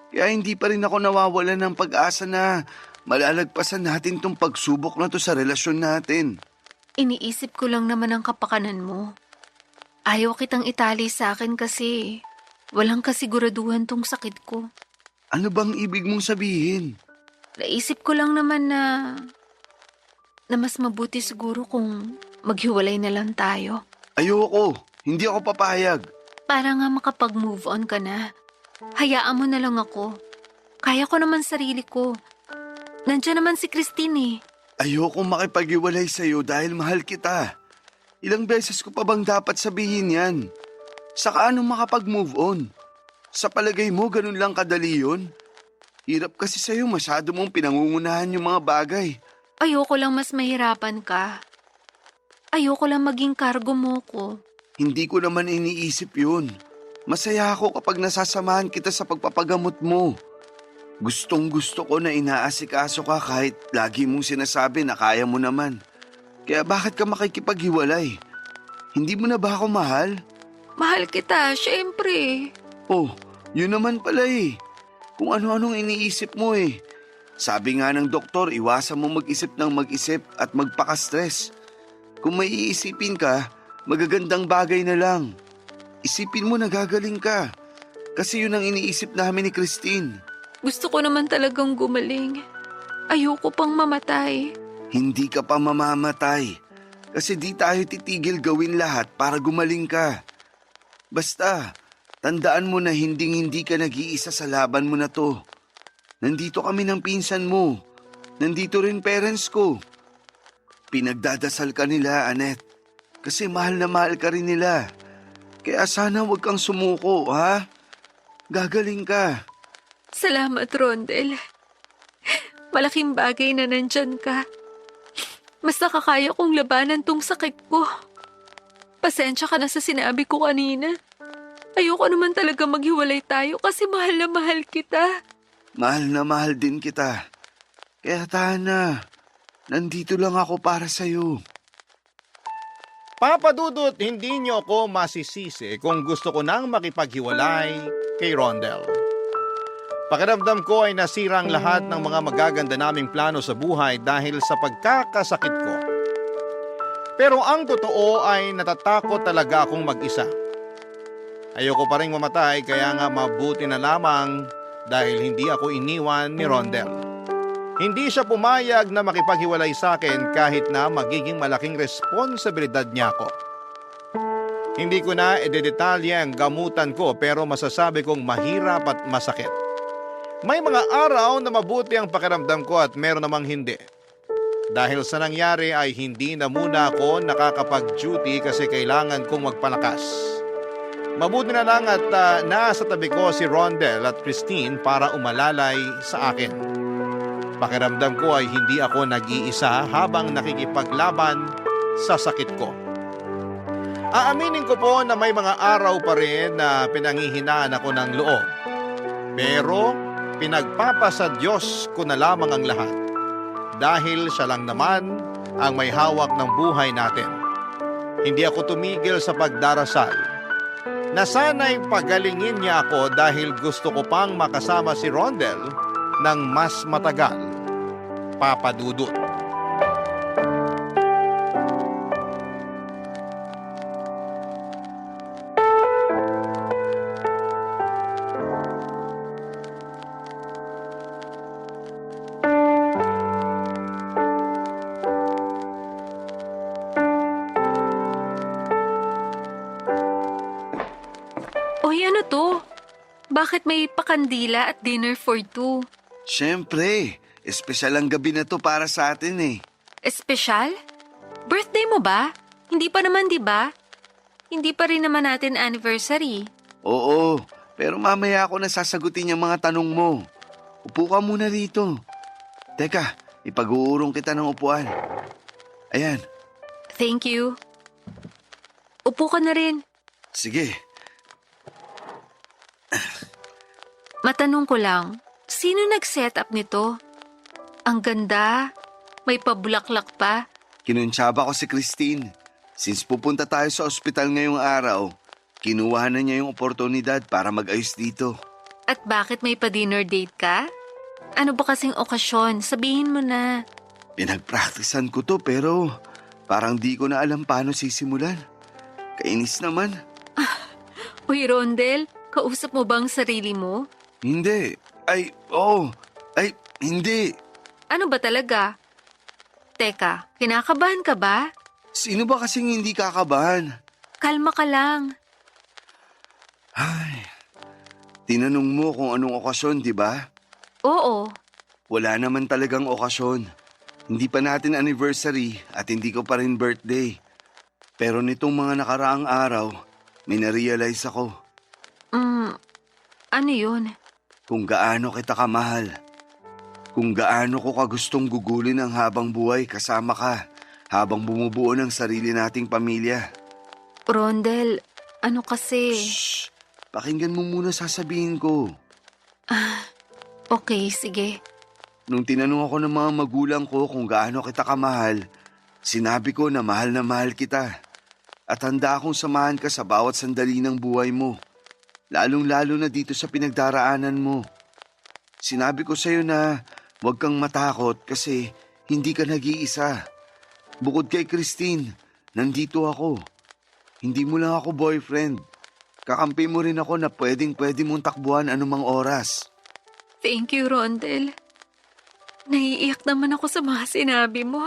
Kaya hindi pa rin ako nawawalan ng pag-asa na malalagpasan natin tong pagsubok na to sa relasyon natin. Iniisip ko lang naman ang kapakanan mo. Ayaw kitang itali sa akin kasi walang kasiguraduhan tong sakit ko. Ano bang ibig mong sabihin? Naisip ko lang naman na mas mabuti siguro kung maghiwalay na lang tayo. Ayoko. Hindi ako papayag. Para nga makapag-move on ka na. Hayaan mo na lang ako. Kaya ko naman sarili ko. Nandiyan naman si Christine eh. Ayokong makipag-iwalay sa'yo dahil mahal kita. Ilang beses ko pa bang dapat sabihin yan? Saka anong makapag-move on? Sa palagay mo, ganun lang kadali yun? Hirap kasi sa'yo, masyado mong pinangungunahan yung mga bagay. Ayoko lang mas mahirapan ka. Ayoko lang maging kargo mo ko. Hindi ko naman iniisip yun. Masaya ako kapag nasasamahan kita sa pagpapagamot mo. Gustong gusto ko na inaasikaso ka kahit lagi mong sinasabi na kaya mo naman. Kaya bakit ka makikipaghiwalay? Hindi mo na ba ako mahal? Mahal kita, syempre. Oh, yun naman pala eh. Kung ano-anong iniisip mo eh. Sabi nga ng doktor, iwasan mo mag-isip ng mag-isip at magpaka-stress. Kung may iisipin ka, magagandang bagay na lang. Isipin mo na gagaling ka. Kasi yun ang iniisip namin ni Christine. Gusto ko naman talagang gumaling. Ayoko pang mamatay. Hindi ka pa mamamatay. Kasi di tayo titigil gawin lahat para gumaling ka. Basta, tandaan mo na hindi ka nag-iisa sa laban mo na to. Nandito kami ng pinsan mo. Nandito rin parents ko. Pinagdadasal ka nila, Annette. Kasi mahal na mahal ka rin nila. Kaya sana huwag kang sumuko, ha? Gagaling ka. Salamat, Rondel. Malaking bagay na nandyan ka. Mas nakakaya kong labanan tong sakit ko. Pasensya ka na sa sinabi ko kanina. Ayoko naman talaga maghiwalay tayo kasi mahal na mahal kita. Mahal na mahal din kita. Kaya tahan na. Nandito lang ako para sa'yo. Papa Dudut, hindi niyo ako masisisi kung gusto ko nang makipaghiwalay kay Rondel. Pakiramdam ko ay nasirang lahat ng mga magaganda naming plano sa buhay dahil sa pagkakasakit ko. Pero ang totoo ay natatakot talaga akong mag-isa. Ayoko pa rin mamatay kaya nga mabuti na lamang dahil hindi ako iniwan ni Rondel. Hindi siya pumayag na makipaghiwalay sa akin kahit na magiging malaking responsibilidad niya ako. Hindi ko na idedetalye ang gamutan ko pero masasabi kong mahirap at masakit. May mga araw na mabuti ang pakiramdam ko at meron namang hindi. Dahil sa nangyari ay hindi na muna ako nakakapag-duty kasi kailangan kong magpalakas. Mabuti na lang at nasa tabi ko si Rondel at Christine para umalalay sa akin. Pakiramdam ko ay hindi ako nag-iisa habang nakikipaglaban sa sakit ko. Aaminin ko po na may mga araw pa rin na pinanghihinaan ako ng loob. Pero pinagpapasa Diyos ko na lamang ang lahat. Dahil siya lang naman ang may hawak ng buhay natin. Hindi ako tumigil sa pagdarasal na sana'y pagalingin niya ako dahil gusto ko pang makasama si Rondel ng mas matagal. Papa Dudut. Oy, ano to? Bakit may pakandila at dinner for two? Siyempre, espesyal ang gabi na to para sa atin eh. Espesyal? Birthday mo ba? Hindi pa naman, di ba? Hindi pa rin naman natin anniversary. Oo, pero mamaya ako na sasagutin yung mga tanong mo. Upo ka muna rito. Teka, ipag-uurong kita ng upuan. Ayan, Thank you. Upo ka na rin. sige. Matanong ko lang, sino nag-set up nito? Ang ganda. May pabulaklak pa. Kinuntsaba ko si Christine. Since pupunta tayo sa ospital ngayong araw, kinuha na niya yung oportunidad para mag-ayos dito. At bakit may pa-dinner date ka? Ano ba kasing okasyon? Sabihin mo na. Pinagpraktisan ko to pero parang di ko na alam paano sisimulan. Kainis naman. Uy, Rondel, kausap mo bang sarili mo? Hindi. Ay, oo. Ay, hindi. Ano ba talaga? Teka, kinakabahan ka ba? Sino ba kasing hindi kakabahan? Kalma ka lang. Ay, tinanong mo kung anong okasyon, di ba? Oo. Wala naman talagang okasyon. Hindi pa natin anniversary at hindi ko pa rin birthday. Pero nitong mga nakaraang araw, may na-realize ako Ano yun? kung gaano kita kamahal. Kung gaano ko kagustong gugulin ang habang buhay kasama ka habang bumubuo ng sarili nating pamilya. Rondel, ano kasi? Shh! Pakinggan mo muna sasabihin ko. Okay, sige. Nung tinanong ako ng mga magulang ko kung gaano kita kamahal, sinabi ko na mahal kita. At handa akong samahan ka sa bawat sandali ng buhay mo. Lalong-lalo na dito sa pinagdaraanan mo. Sinabi ko sa'yo na huwag kang matakot kasi hindi ka nag-iisa. Bukod kay Christine, nandito ako. Hindi mo lang ako boyfriend. Kakampi mo rin ako na pwedeng-pwede mong takbuhan anumang oras. Thank you, Rondel. Naiiyak naman ako sa mga sinabi mo.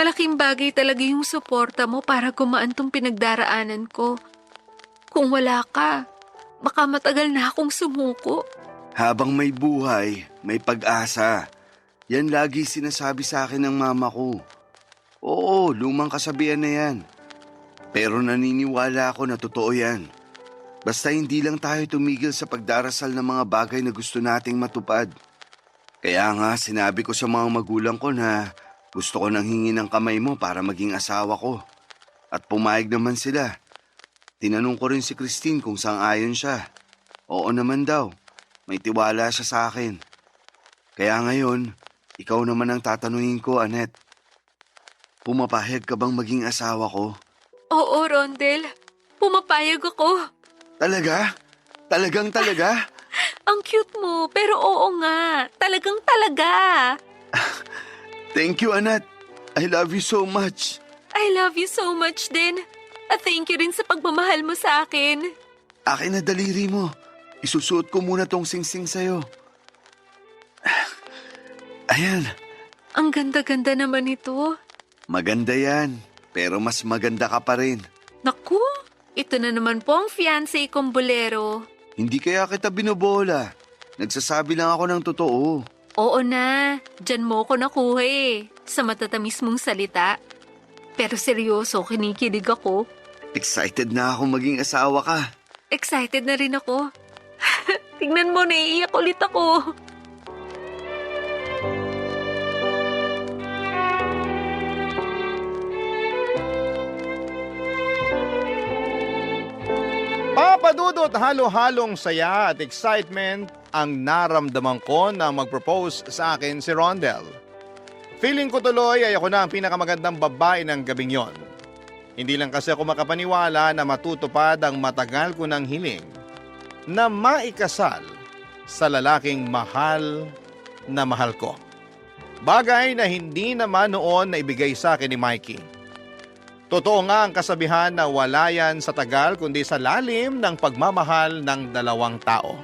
Malaking bagay talaga yung suporta mo para gumaan tong pinagdaraanan ko. Kung wala ka, baka matagal na akong sumuko. Habang may buhay, may pag-asa. Yan lagi sinasabi sa akin ng mama ko. Oo, lumang kasabihan na yan. Pero naniniwala ako na totoo yan. Basta hindi lang tayo tumigil sa pagdarasal ng mga bagay na gusto nating matupad. Kaya nga sinabi ko sa mga magulang ko na gusto ko nang hingi ng kamay mo para maging asawa ko. At pumayag naman sila. Tinanong ko rin si Christine kung sang-ayon siya. Oo naman daw. May tiwala siya sa akin. Kaya ngayon, ikaw naman ang tatanungin ko, Annette. Pumapahayag ka bang maging asawa ko? Oo, Rondel. Pumapayag ako. Talaga? Talaga? Ang cute mo, pero oo nga. Talagang talaga. Thank you, Annette. I love you so much. I love you so much din. At thank you rin sa pagmamahal mo sa akin. Akin na daliri mo. Isusuot ko muna tong singsing sa'yo. Ayan. Ang ganda-ganda naman ito. Maganda yan. Pero mas maganda ka pa rin. Naku, ito na naman po ang fiancé kong bolero. Hindi kaya kita binobola. Nagsasabi lang ako ng totoo. Oo na, dyan mo ko nakuha sa matatamis mong salita. Pero seryoso, kinikilig ako. Excited na ako maging asawa ka. Excited na rin ako. Tingnan mo, naiiyak ulit ako. Papadudot halo-halong saya at excitement ang naramdaman ko na mag-propose sa akin si Rondel. Feeling ko tuloy ay ako na ang pinakamagandang babae ng gabing yon. Hindi lang kasi ako makapaniwala na matutupad ang matagal ko ng hiling na maikasal sa lalaking mahal na mahal ko. Bagay na hindi naman noon na ibigay sa akin ni Mikey. Totoo nga ang kasabihan na wala yan sa tagal kundi sa lalim ng pagmamahal ng dalawang tao.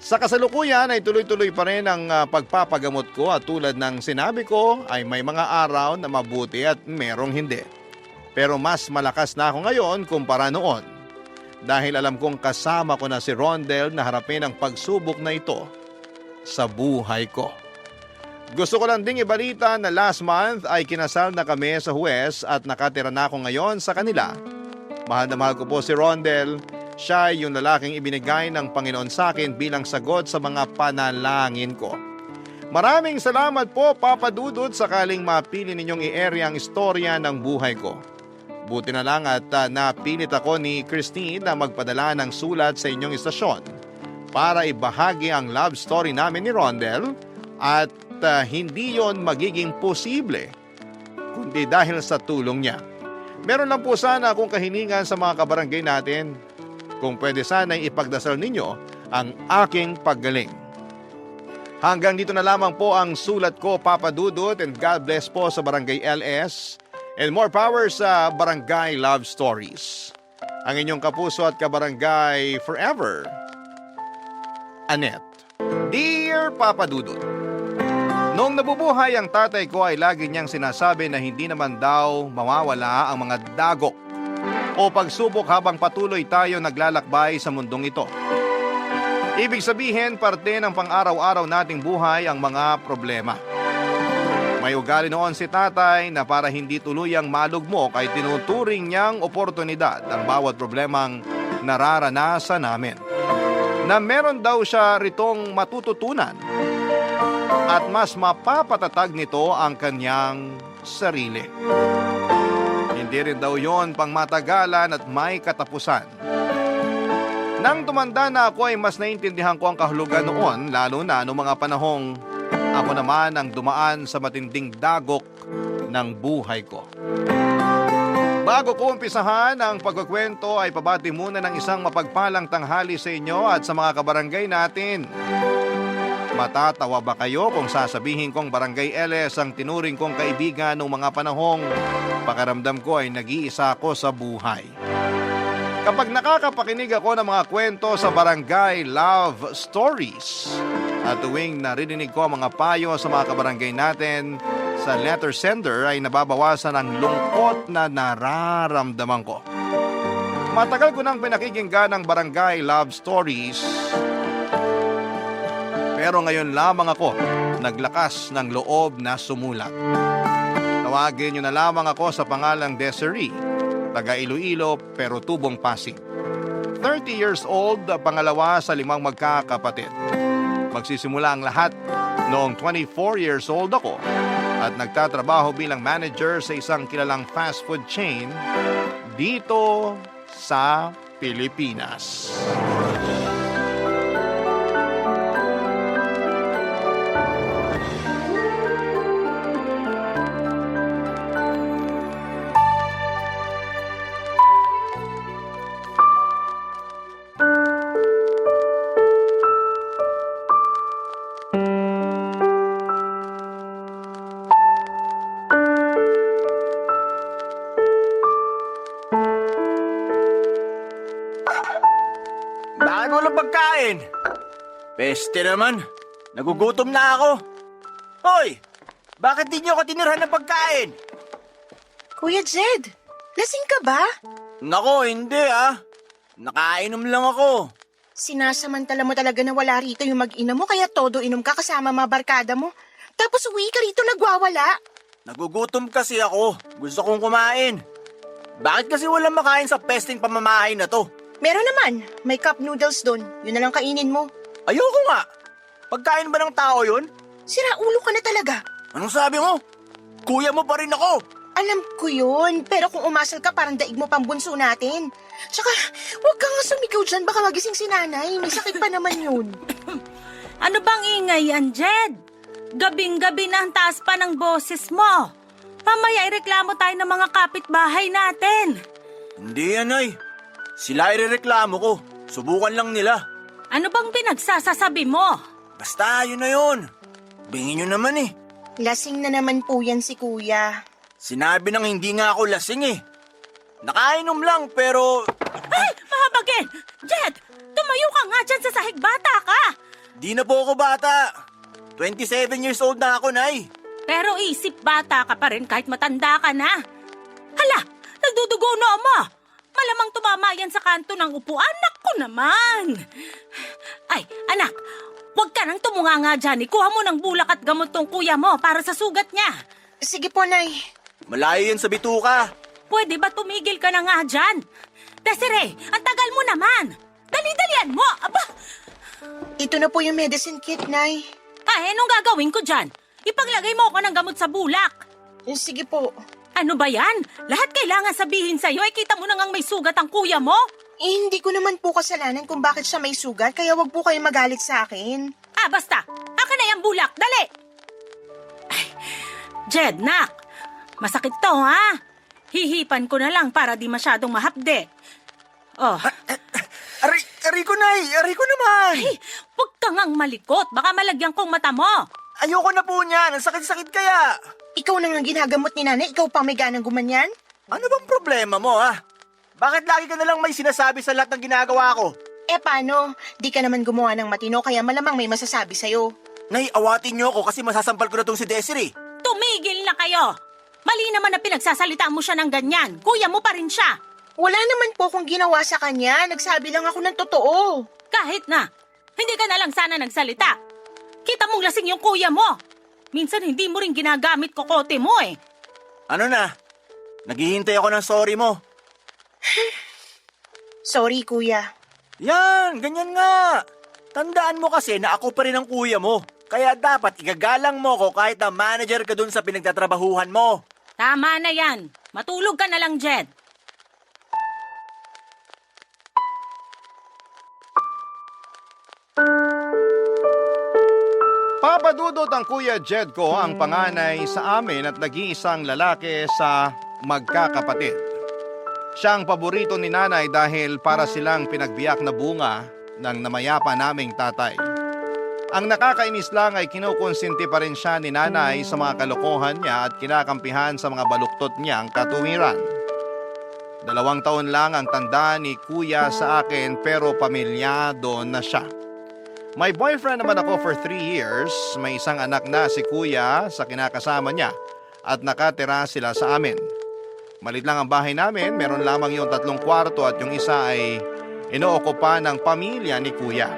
Sa kasalukuyan ay tuloy-tuloy pa rin ang pagpapagamot ko at tulad ng sinabi ko ay may mga araw na mabuti at merong hindi. Pero mas malakas na ako ngayon kumpara noon dahil alam kong kasama ko na si Rondel na harapin ang pagsubok na ito sa buhay ko. Gusto ko lang ding ibalita na last month ay kinasal na kami sa huwes at nakatira na ako ngayon sa kanila. Mahal na mahal ko po si Rondel. Siya ay yung lalaking ibinigay ng Panginoon sa akin bilang sagot sa mga panalangin ko. Maraming salamat po, Papa Dudut, sakaling mapili ninyong i-area ang istorya ng buhay ko. Buti na lang at napilit ako ni Christine na magpadala ng sulat sa inyong istasyon para ibahagi ang love story namin ni Rondel at hindi yon magiging posible kundi dahil sa tulong niya. Meron lang po sana akong kahilingan sa mga kabarangay natin. Kung pwede sana'y ipagdasal ninyo ang aking paggaling. Hanggang dito na lamang po ang sulat ko, Papa Dudut, and God bless po sa Barangay LS and more power sa Barangay Love Stories. Ang inyong kapuso at kabarangay forever, Annette. Dear Papa Dudut, noong nabubuhay ang tatay ko ay lagi niyang sinasabi na hindi naman daw mawawala ang mga dagok o pagsubok habang patuloy tayo naglalakbay sa mundong ito. Ibig sabihin, parte ng pang-araw-araw nating buhay ang mga problema. May ugali noon si tatay na para hindi tuluyang malugmok ay tinuturing niyang oportunidad ang bawat problemang nararanasan namin. Na meron daw siya ritong matututunan at mas mapapatatag nito ang kanyang sarili. Hindi rin daw yon pang matagalan at may katapusan. Nang tumanda na ako ay mas naintindihan ko ang kahulugan noon, lalo na noong mga panahong ako naman ang dumaan sa matinding dagok ng buhay ko. Bago ko umpisahan ang pagkukwento ay pabati muna ng isang mapagpalang tanghali sa inyo at sa mga kabarangay natin. Matatawa ba kayo kung sasabihin kong Barangay LS ang tinuring kong kaibigan noong mga panahong pakiramdam ko ay nag-iisa ako sa buhay? Kapag nakakapakinig ako ng mga kwento sa Barangay Love Stories at tuwing narinig ko ang mga payo sa mga kabarangay natin sa letter sender ay nababawasan ang lungkot na nararamdaman ko. Matagal ko nang pinakikinggan ang Barangay Love Stories, pero ngayon lamang ako naglakas ng loob na sumulat. Tawagin niyo na lamang ako sa pangalang Desiree, taga Iloilo pero tubong Pasig. 30 years old, pangalawa sa 5 magkakapatid. Magsisimula ang lahat noong 24 years old ako at nagtatrabaho bilang manager sa isang kilalang fast food chain dito sa Pilipinas. Bakit walang pagkain? Peste naman. Nagugutom na ako. Hoy! Bakit di niyo ako tinirhan ng pagkain? Kuya Jed, lasing ka ba? Nako, hindi Nakainom lang ako. Sinasamantala mo talaga na wala rito yung mag-ina mo kaya todo inom ka kasama mga barkada mo. Tapos uwi ka rito nagwawala. Nagugutom kasi ako. Gusto kong kumain. Bakit kasi walang makain sa pesting pamamahay na to? Meron naman, may cup noodles doon. Yun na lang kainin mo. Ayoko nga. Pagkain ba ng tao yun? Sira ulo ka na talaga. Anong sabi mo? Kuya mo pa rin ako. Alam ko yun, pero kung umasal ka parang daig mo pang bunso natin. Tsaka, huwag ka nga sumigaw dyan, baka magising si nanay. May sakit pa naman yun. Ano bang ingay yan, Jed? Gabing-gabi na ang taas pa ng boses mo. Mamaya ireklamo tayo ng mga kapitbahay natin. Hindi yan, ay. Sila irereklamo ko. Subukan lang nila. Ano bang pinagsasasabi mo? Basta, yun na yun. Bingin nyo naman eh. Lasing na naman po yan si kuya. Sinabi nang hindi nga ako lasing eh. Nakainom lang pero... Ay, mahabagin! Jed, tumayo ka nga dyan sa sahig, bata ka! Di na po ako bata. 27 years old na ako, Nay. Pero isip bata ka pa rin kahit matanda ka na. Hala, nagdudugo na mo. Malamang tumama yan sa kanto ng upuan. Naku naman. Ay, anak, huwag ka nang tumunga nga dyan. Ikuha mo ng bulak at gamot tong kuya mo para sa sugat niya. Sige po, Nay. Malayo yan sa bituka. Pwede ba tumigil ka na nga dyan? Desiree, ang tagal mo naman. Dali-dalian mo. Aba, Ito na po yung medicine kit, Nay. ay, anong gagawin ko dyan? Ipaglagay mo ako ng gamot sa bulak. Sige po. Ano ba yan? Lahat kailangan sabihin sa'yo ay kita mo na ngang may sugat ang kuya mo? Hindi ko naman po kasalanan kung bakit siya may sugat, kaya wag po kayo magalit sa akin. Ah, basta. Akin na yung bulak. Dali! Ay, Jed, nak. Masakit to, ha? Hihipan ko na lang para di masyadong mahapde. Oh, Aray ko, Nay. Aray ko naman. ay, huwag ka ngang malikot. Baka malagyan kong mata mo. Ayoko na po niyan. Ang sakit-sakit kaya. Ikaw na nga ginagamot ni nanay, ikaw pang may ganang gumanyan? Ano bang problema mo, ha? Bakit lagi ka nalang may sinasabi sa lahat ng ginagawa ko? Paano? Di ka naman gumawa ng matino, kaya malamang may masasabi sa'yo. Nay, awatin niyo ako kasi masasampal ko na tong si Desiree. Tumigil na kayo. Mali naman na pinagsasalita mo siya ng ganyan. Kuya mo pa rin siya. Wala naman po akong ginawa sa kanya, nagsabi lang ako ng totoo. Kahit na. Hindi ka na lang sana nagsalita. Kita mong lasing yung kuya mo. Minsan hindi mo rin ginagamit kokote mo eh. Ano na? Naghihintay ako ng sorry mo. Sorry, kuya. Yan, ganyan nga. Tandaan mo kasi na ako pa rin ang kuya mo. Kaya dapat igagalang mo ko kahit na manager ka dun sa pinagtatrabahuhan mo. Tama na yan. Matulog ka na lang, Jed. Papadudot ang Kuya Jed ko ang panganay sa amin at nag-iisang lalaki sa magkakapatid. Siya ang paborito ni nanay dahil para silang pinagbiyak na bunga ng namayapa naming tatay. Ang nakakainis lang ay kinukonsinti pa rin siya ni nanay sa mga kalokohan niya at kinakampihan sa mga baluktot niyang katuwiran. 2 taon lang ang tanda ni Kuya sa akin pero pamilyado na siya. May boyfriend naman ako for 3 years. May isang anak na si Kuya sa kinakasama niya at nakatira sila sa amin. Malit lang ang bahay namin, meron lamang yung 3 kwarto at yung isa ay inookupa ng pamilya ni Kuya.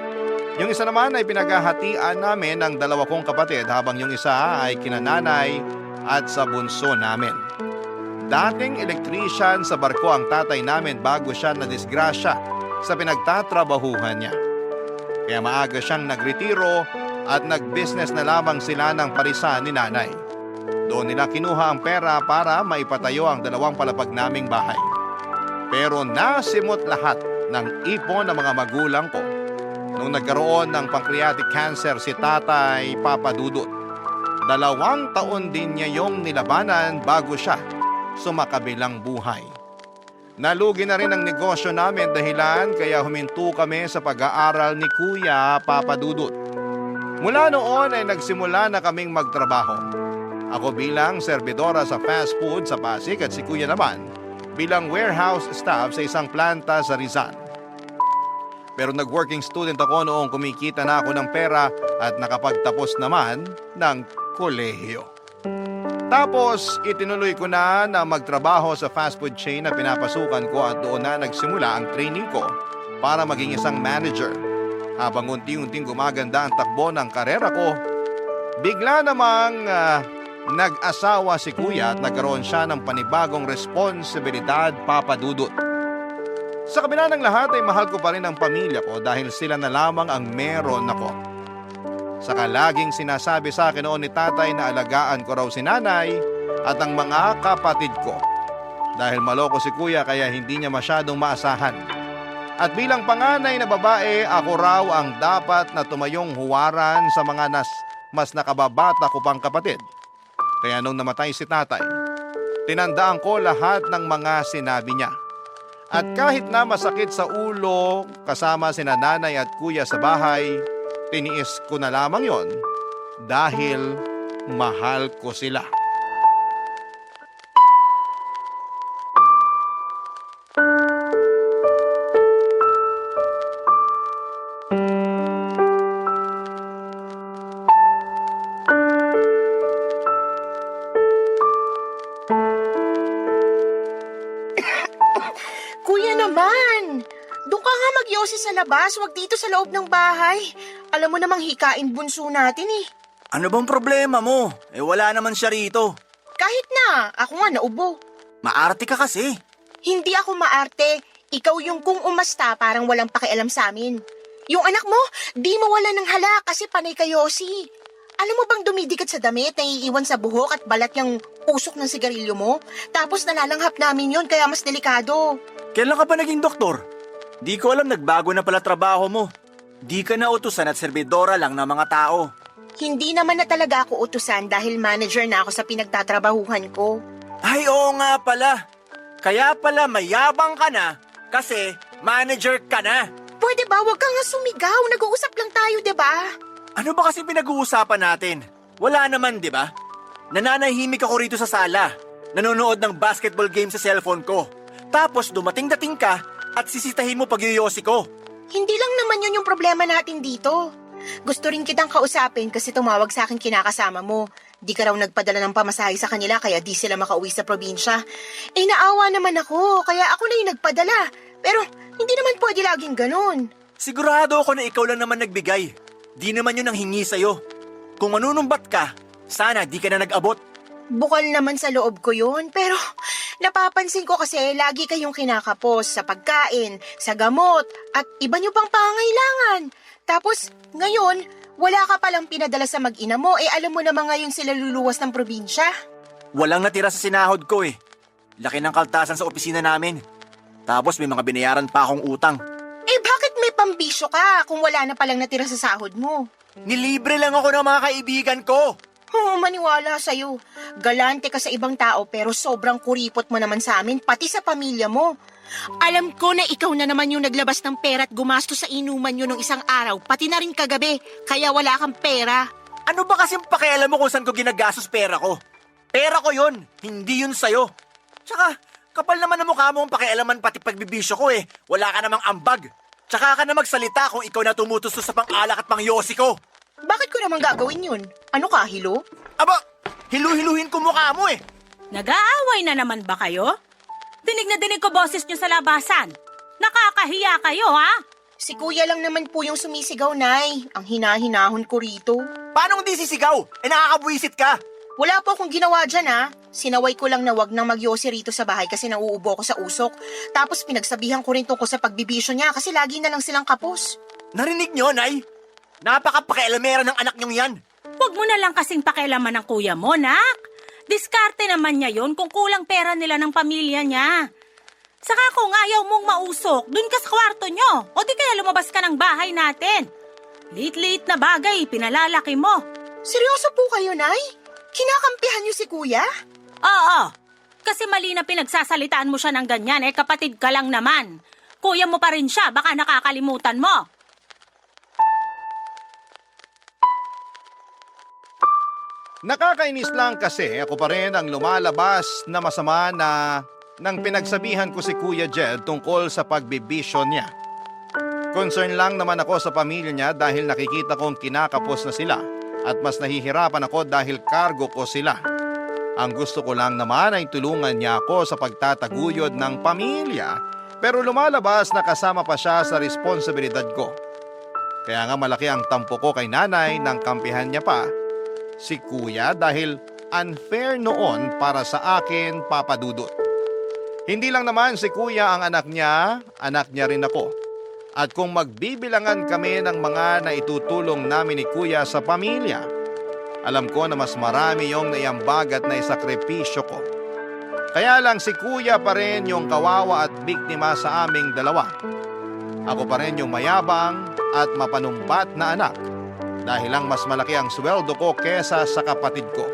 Yung isa naman ay pinaghahatian namin ng 2 kong kapatid habang yung isa ay kinananay at sa bunso namin. Dating electrician sa barko ang tatay namin bago siya nadisgrasya sa pinagtatrabahuhan niya. Kaya maaga siyang nagretiro at nag-business na lamang sila ng parisan ni nanay. Doon nila kinuha ang pera para maipatayo ang 2 palapag naming bahay. Pero nasimot lahat ng ipon ng mga magulang ko nung nagkaroon ng pancreatic cancer si Tatay Papa Dudut. 2 taon din niya yung nilabanan bago siya sumakabilang buhay. Nalugi na rin ang negosyo namin dahilan kaya huminto kami sa pag-aaral ni Kuya Papa Dudut. Mula noon ay nagsimula na kaming magtrabaho. Ako bilang serbidora sa fast food sa Pasig at si Kuya naman bilang warehouse staff sa isang planta sa Rizal. Pero nag-working student ako noong kumikita na ako ng pera at nakapagtapos naman ng kolehiyo. Tapos itinuloy ko na magtrabaho sa fast food chain na pinapasukan ko at doon na nagsimula ang training ko para maging isang manager. Habang unti-unting gumaganda ang takbo ng karera ko, bigla namang nag-asawa si Kuya at nagkaroon siya ng panibagong responsibilidad, Papa Dudut. Sa kabila ng lahat ay mahal ko pa rin ang pamilya ko dahil sila na lamang ang meron ako. Saka laging sinasabi sa akin noon ni tatay na alagaan ko raw si nanay at ang mga kapatid ko. Dahil maloko si Kuya kaya hindi niya masyadong maasahan. At bilang panganay na babae, ako raw ang dapat na tumayong huwaran sa mga mas nakababata ko pang kapatid. Kaya nung namatay si tatay, tinandaan ko lahat ng mga sinabi niya. At kahit na masakit sa ulo kasama sina nanay at kuya sa bahay, tiniis ko na lamang yon dahil mahal ko sila. Kuya naman! Doon ka nga mag-yosi sa labas, wag dito sa loob ng bahay. Alam mo namang hikain bunso natin eh. Ano bang problema mo? Wala naman siya rito. Kahit na, ako nga naubo. Maarte ka kasi. Hindi ako maarte. Ikaw yung kung umasta parang walang pakialam sa amin. Yung anak mo, di mawala ng hala kasi panay ka yosi. Alam mo bang dumidikit sa damit, naiiwan sa buhok at balat yung usok ng sigarilyo mo? Tapos nalalanghap namin yon kaya mas delikado. Kailan ka pa naging doktor? Di ko alam nagbago na pala trabaho mo. Di ka na utusan at serbidora lang ng mga tao. Hindi naman na talaga ako utusan dahil manager na ako sa pinagtatrabahuhan ko. Ay, oo nga pala. Kaya pala mayabang ka na kasi manager ka na. Pwede ba wag kang nga sumigaw? Nag-uusap lang tayo, 'di ba? Ano ba kasi pinag-uusapan natin? Wala naman, di ba? Nananahimik ako rito sa sala. Nanonood ng basketball game sa cellphone ko. Tapos dumating-dating ka at sisitahin mo pag-yoyosi ko. Hindi lang naman yun yung problema natin dito. Gusto rin kitang kausapin kasi tumawag sa akin kinakasama mo. Di ka raw nagpadala ng pamasahe sa kanila kaya di sila makauwi sa probinsya. Naawa naman ako kaya ako na yung nagpadala. Pero hindi naman pwede laging ganun. Sigurado ako na ikaw lang naman nagbigay. Di naman yun ang hingi sa'yo. Kung manunumbat ka, sana di ka na nag-abot. Bukal naman sa loob ko yun, pero napapansin ko kasi lagi kayong kinakapos sa pagkain, sa gamot, at iba nyo pang pangangailangan. Tapos, ngayon, wala ka palang pinadala sa mag-ina mo, alam mo naman ngayon sila luluwas ng probinsya. Walang natira sa sinahod ko eh. Laki ng kaltasan sa opisina namin. Tapos may mga binayaran pa akong utang. Bakit may pambisyo ka kung wala na palang natira sa sahod mo? Nilibre lang ako ng mga kaibigan ko. Maniwala sa'yo. Galante ka sa ibang tao pero sobrang kuripot mo naman sa amin, pati sa pamilya mo. Alam ko na ikaw na naman yung naglabas ng pera at gumastos sa inuman nyo nung isang araw, pati na rin kagabi, kaya wala kang pera. Ano ba kasing pakialam mo kung saan ko ginagastos pera ko? Pera ko yun, hindi yun sa'yo. Tsaka, kapal naman ang mukha mo ang pakialaman pati pagbibisyo ko eh. Wala ka namang ambag. Tsaka ka na magsalita kung ikaw na tumutustos sa pang-alak at pang-yosi ko. Bakit ko naman gagawin yun? Ano ka, hilo? Aba, hilu-hiluhin ko mukha mo eh. Nag-aaway na naman ba kayo? Dinig na dinig ko boses nyo sa labasan. Nakakahiya kayo, ha? Si kuya lang naman po yung sumisigaw, Nay. Ang hinahinahon ko rito. Paano hindi sisigaw? Nakakabwisit ka. Wala po akong ginawa dyan, ha? Sinaway ko lang na wag nang magyosi rito sa bahay kasi nauubo ko sa usok. Tapos pinagsabihan ko rin tungkol sa pagbibisyo niya kasi lagi na lang silang kapos. Narinig nyo, Nay? Napaka-pakialamera ng anak nyong yan. Huwag mo na lang kasing pakialaman ng kuya mo, nak. Diskarte naman niya yon kung kulang pera nila ng pamilya niya. Saka kung ayaw mong mausok, dun ka sa kwarto nyo. O di kaya lumabas ka ng bahay natin. Liit-liit na bagay, pinalalaki mo. Seryoso po kayo, Nay? Kinakampihan niyo si kuya? Oo, kasi mali na pinagsasalitaan mo siya ng ganyan, kapatid ka lang naman. Kuya mo pa rin siya, baka nakakalimutan mo. Nakakainis lang kasi ako pa rin ang lumalabas na masama na nang pinagsabihan ko si Kuya Jed tungkol sa pagbibisyo niya. Concern lang naman ako sa pamilya niya dahil nakikita kong kinakapos na sila at mas nahihirapan ako dahil kargo ko sila. Ang gusto ko lang naman ay tulungan niya ako sa pagtataguyod ng pamilya pero lumalabas na kasama pa siya sa responsibilidad ko. Kaya nga malaki ang tampo ko kay nanay nang kampihan niya pa si kuya dahil unfair noon para sa akin, Papa Dudut. Hindi lang naman si kuya ang anak niya rin ako. At kung magbibilangan kami ng mga naitutulong namin ni kuya sa pamilya, alam ko na mas marami yung naiambag at naisakripisyo ko. Kaya lang si kuya pa rin yung kawawa at biktima sa aming dalawa. Ako pa rin yung mayabang at mapanumbat na anak dahil lang mas malaki ang sweldo ko kesa sa kapatid ko.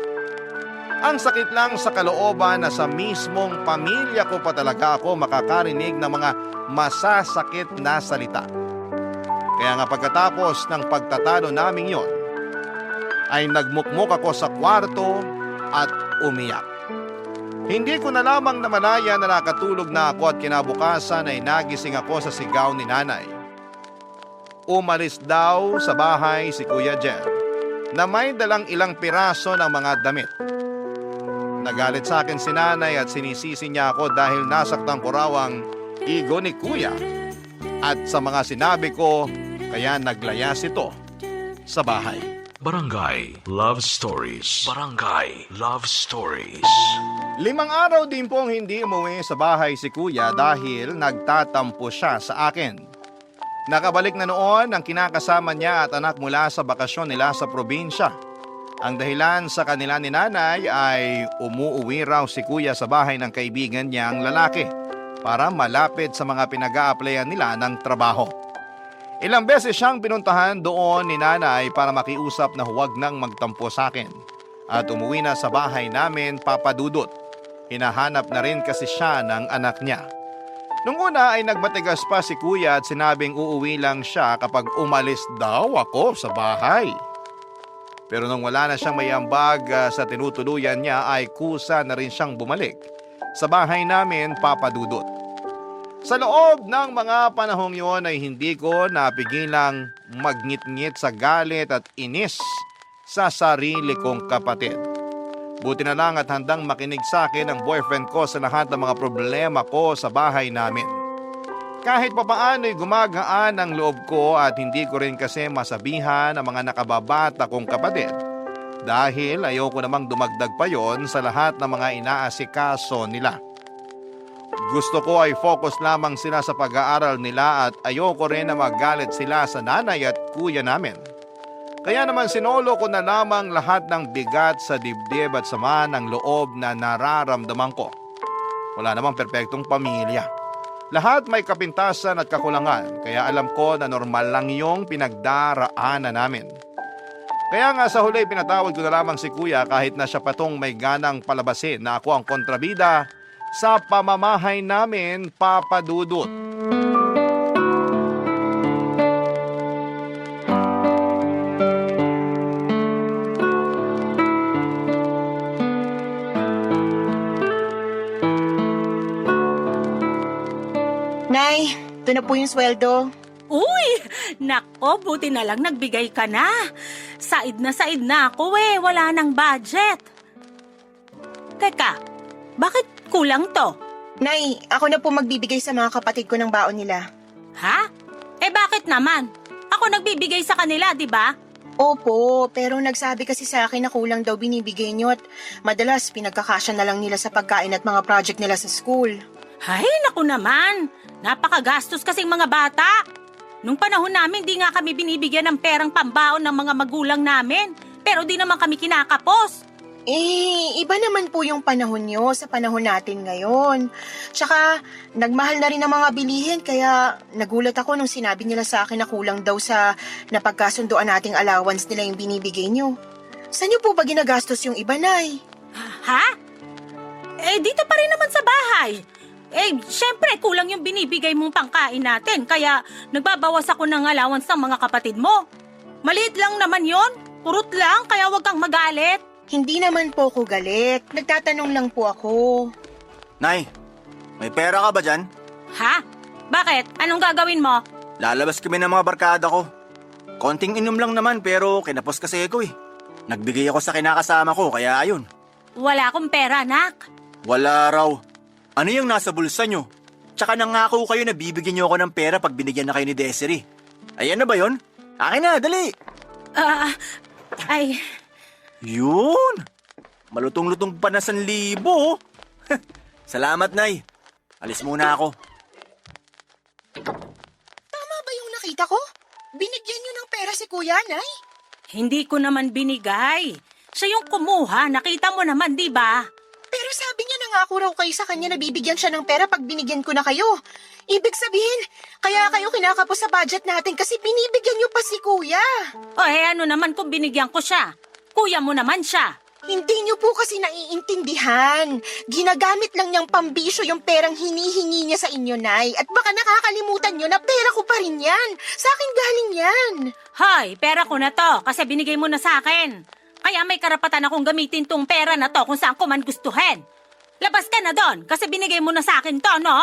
Ang sakit lang sa kalooban na sa mismong pamilya ko pa talaga ako makakarinig ng mga masasakit na salita. Kaya nga pagkatapos ng pagtatalo naming yon, ay nagmukmuk ako sa kwarto at umiyak. Hindi ko na lamang namalaya na nakatulog na ako at kinabukasan ay nagising ako sa sigaw ni nanay. Umalis daw sa bahay si Kuya Jen na may dalang ilang piraso ng mga damit. Nagalit sa akin si nanay at sinisisi niya ako dahil nasaktan ko raw ang ego ni Kuya. At sa mga sinabi ko, kaya naglayas ito sa bahay. Barangay Love Stories. Barangay Love Stories. 5 araw din pong hindi umuwi sa bahay si Kuya dahil nagtatampo siya sa akin. Nakabalik na noon ang kinakasama niya at anak mula sa bakasyon nila sa probinsya. Ang dahilan sa kanila ni nanay ay umuuwi raw si Kuya sa bahay ng kaibigan niyang lalaki para malapit sa mga pinag-a-applyan nila ng trabaho. Ilang beses siyang pinuntahan doon ni nanay para makiusap na huwag nang magtampo sa akin. At umuwi na sa bahay namin, Papa Dudut. Hinahanap na rin kasi siya ng anak niya. Nung una ay nagmatigas pa si Kuya at sinabing uuwi lang siya kapag umalis daw ako sa bahay. Pero nung wala na siyang may ambag sa tinutuluyan niya ay kusa na rin siyang bumalik sa bahay namin, Papa Dudut. Sa loob ng mga panahong yon ay hindi ko napigilang magngit-ngit sa galit at inis sa sarili kong kapatid. Buti na lang at handang makinig sa akin ang boyfriend ko sa lahat ng mga problema ko sa bahay namin. kahit papaano'y gumagaan ang loob ko at hindi ko rin kasi masabihan ang mga nakababata kong kapatid. Dahil ayoko namang dumagdag pa yon sa lahat ng mga inaasikaso nila. Gusto ko ay focus lamang sila sa pag-aaral nila at ayoko rin na magalit sila sa nanay at kuya namin. Kaya naman sinolo ko na lamang lahat ng bigat sa dibdib at sama ng loob na nararamdaman ko. Wala namang perpektong pamilya. Lahat may kapintasan at kakulangan, kaya alam ko na normal lang yung pinagdaraanan namin. Kaya nga sa huli pinatawad ko na lamang si kuya kahit na siya patong may ganang palabasin na ako ang kontrabida sa pamamahay namin, Papa Dudut. Nay, ito na po yung sweldo. Uy! Nako, buti na lang nagbigay ka na. Said na ako wala nang budget. Teka, bakit kulang to? Nay, ako na po magbibigay sa mga kapatid ko ng baon nila. Ha? Eh bakit naman? Ako nagbibigay sa kanila, di ba? Opo, pero nagsabi kasi sa akin na kulang daw binibigay niyo at madalas pinagkakasya na lang nila sa pagkain at mga project nila sa school. Ay, naku naman. Napakagastos kasing mga bata. Nung panahon namin, di nga kami binibigyan ng perang pambaon ng mga magulang namin. Pero di naman kami kinakapos. Iba naman po yung panahon nyo sa panahon natin ngayon. Tsaka, nagmahal na rin ang mga bilihin kaya nagulat ako nung sinabi nila sa akin na kulang daw sa napagkasunduan nating allowance nila yung binibigay nyo. Saan nyo po ba ginagastos yung iba, Nay? Ha? Eh, dito pa rin naman sa bahay. Eh, syempre, kulang yung binibigay mong pangkain natin, kaya nagbabawas ako ng allowance ng mga kapatid mo. Maliit lang naman yon, kurot lang, kaya wag kang magalit. Hindi naman po ako galit. Nagtatanong lang po ako. Nay, may pera ka ba dyan? Ha? Bakit? Anong gagawin mo? Lalabas kami ng mga barkada ko. Konting inom lang naman pero kinapos kasi ako eh. Nagbigay ako sa kinakasama ko kaya ayun. Wala akong pera, anak. Wala raw. Ano yung nasa bulsa nyo? Tsaka nangako kayo na bibigyan nyo ako ng pera pag binigyan na kayo ni Desiree. Ayan na ba yon? Akin na, dali! Ay, Yun! Malutong-lutong pa na 1,000. Salamat, Nay. Alis muna ako. Tama ba yung nakita ko? Binigyan nyo ng pera si Kuya, Nay? hindi ko naman binigay. Siya yung kumuha, nakita mo naman, di ba? Pero sabi niya nangako raw kayo sa kanya na bibigyan siya ng pera pag binigyan ko na kayo. Ibig sabihin, kaya kayo kinakapos sa budget natin kasi binibigyan niyo pa si Kuya. O ano naman kung binigyan ko siya? Kuya mo naman siya. Hindi niyo po kasi naiintindihan. Ginagamit lang niyang pambisyo yung perang hinihingi niya sa inyo, Nay. At baka nakakalimutan niyo na pera ko pa rin yan. Sa akin galing yan. Hoy, pera ko na to kasi binigay mo na sa akin. Kaya may karapatan akong gamitin tong pera na to kung saan ko man gustuhin. Labas ka na doon kasi binigay mo na sa akin to, no?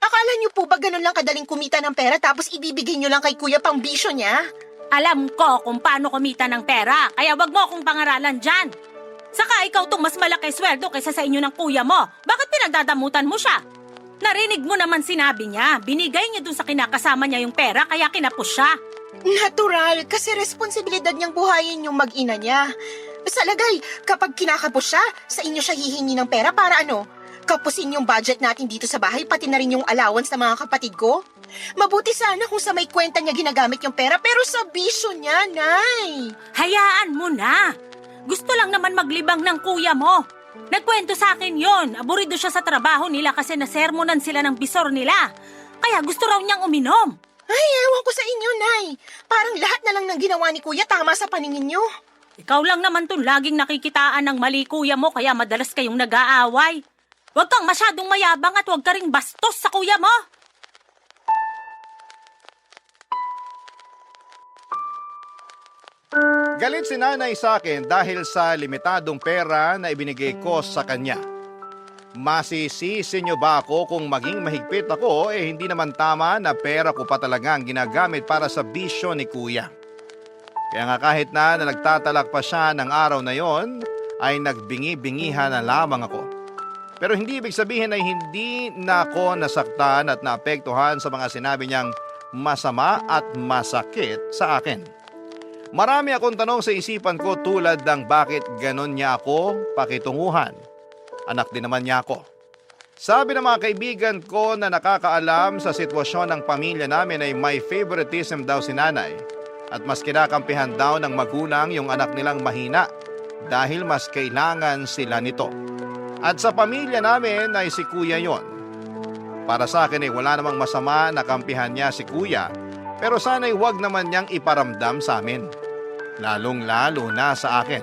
Akala niyo po ba ganun lang kadaling kumita ng pera tapos ibibigay niyo lang kay Kuya pang bisyo niya? Alam ko kung paano kumita ng pera, kaya wag mo akong pangaralan dyan. Saka ikaw tong mas malaki sweldo kaysa sa inyo ng kuya mo. Bakit pinagdadamutan mo siya? Narinig mo naman sinabi niya, binigay niya dun sa kinakasama niya yung pera kaya kinapos siya. Natural, kasi responsibilidad niyang buhayin yung mag-ina niya. Sa lagay, kapag kinakapos siya, sa inyo siya hihingi ng pera para ano? Kapusin yung budget natin dito sa bahay, pati na rin yung allowance ng mga kapatid ko? Mabuti sana kung sa may kwenta niya ginagamit yung pera, pero sa bisyo niya, Nay. Hayaan mo na. Gusto lang naman maglibang ng kuya mo. Nagkwento sa akin yon. Aburido siya sa trabaho nila kasi nasermonan sila ng bisor nila. Kaya gusto raw niyang uminom. Ay, ewan ko sa inyo, Nay. Parang lahat na lang ng ginawa ni Kuya tama sa paningin niyo. Ikaw lang naman tong laging nakikitaan ng mali kuya mo kaya madalas kayong nag-aaway. Huwag kang masyadong mayabang at huwag ka ring bastos sa kuya mo. Galit si nanay sa akin dahil sa limitadong pera na ibinigay ko sa kanya. Masisisi niyo ba ako kung maging mahigpit ako hindi naman tama na pera ko pa talaga ang ginagamit para sa bisyo ni kuya. Kaya nga kahit na nagtatalak pa siya ng araw na yon, ay nagbingi-bingihan na lamang ako. Pero hindi ibig sabihin ay hindi na ako nasaktan at naapektuhan sa mga sinabi niyang masama at masakit sa akin. Marami akong tanong sa isipan ko tulad ng bakit ganon niya ako pakitunguhan. Anak din naman niya ako. Sabi ng mga kaibigan ko na nakakaalam sa sitwasyon ng pamilya namin ay may favoritism daw si nanay at mas kinakampihan daw ng magulang yung anak nilang mahina dahil mas kailangan sila nito. At sa pamilya namin ay si kuya yon. Para sa akin ay wala namang masama na kampihan niya si kuya, pero sana'y huwag naman niyang iparamdam sa amin. Lalong-lalo na sa akin,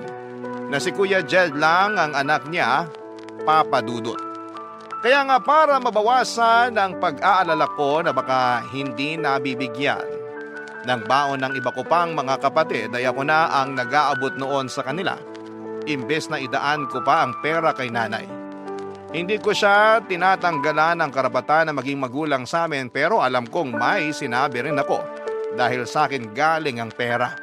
na si Kuya Jed lang ang anak niya, Papa Dudut. Kaya nga para mabawasan ang pag-aalala ko na baka hindi nabibigyan ng baon ng iba ko pang mga kapatid ay ako na ang nag-aabot noon sa kanila, imbes na idaan ko pa ang pera kay nanay. Hindi ko siya tinatanggalan ng karapatan na maging magulang sa amin, pero alam kong may sinabi rin ako dahil sa akin galing ang pera.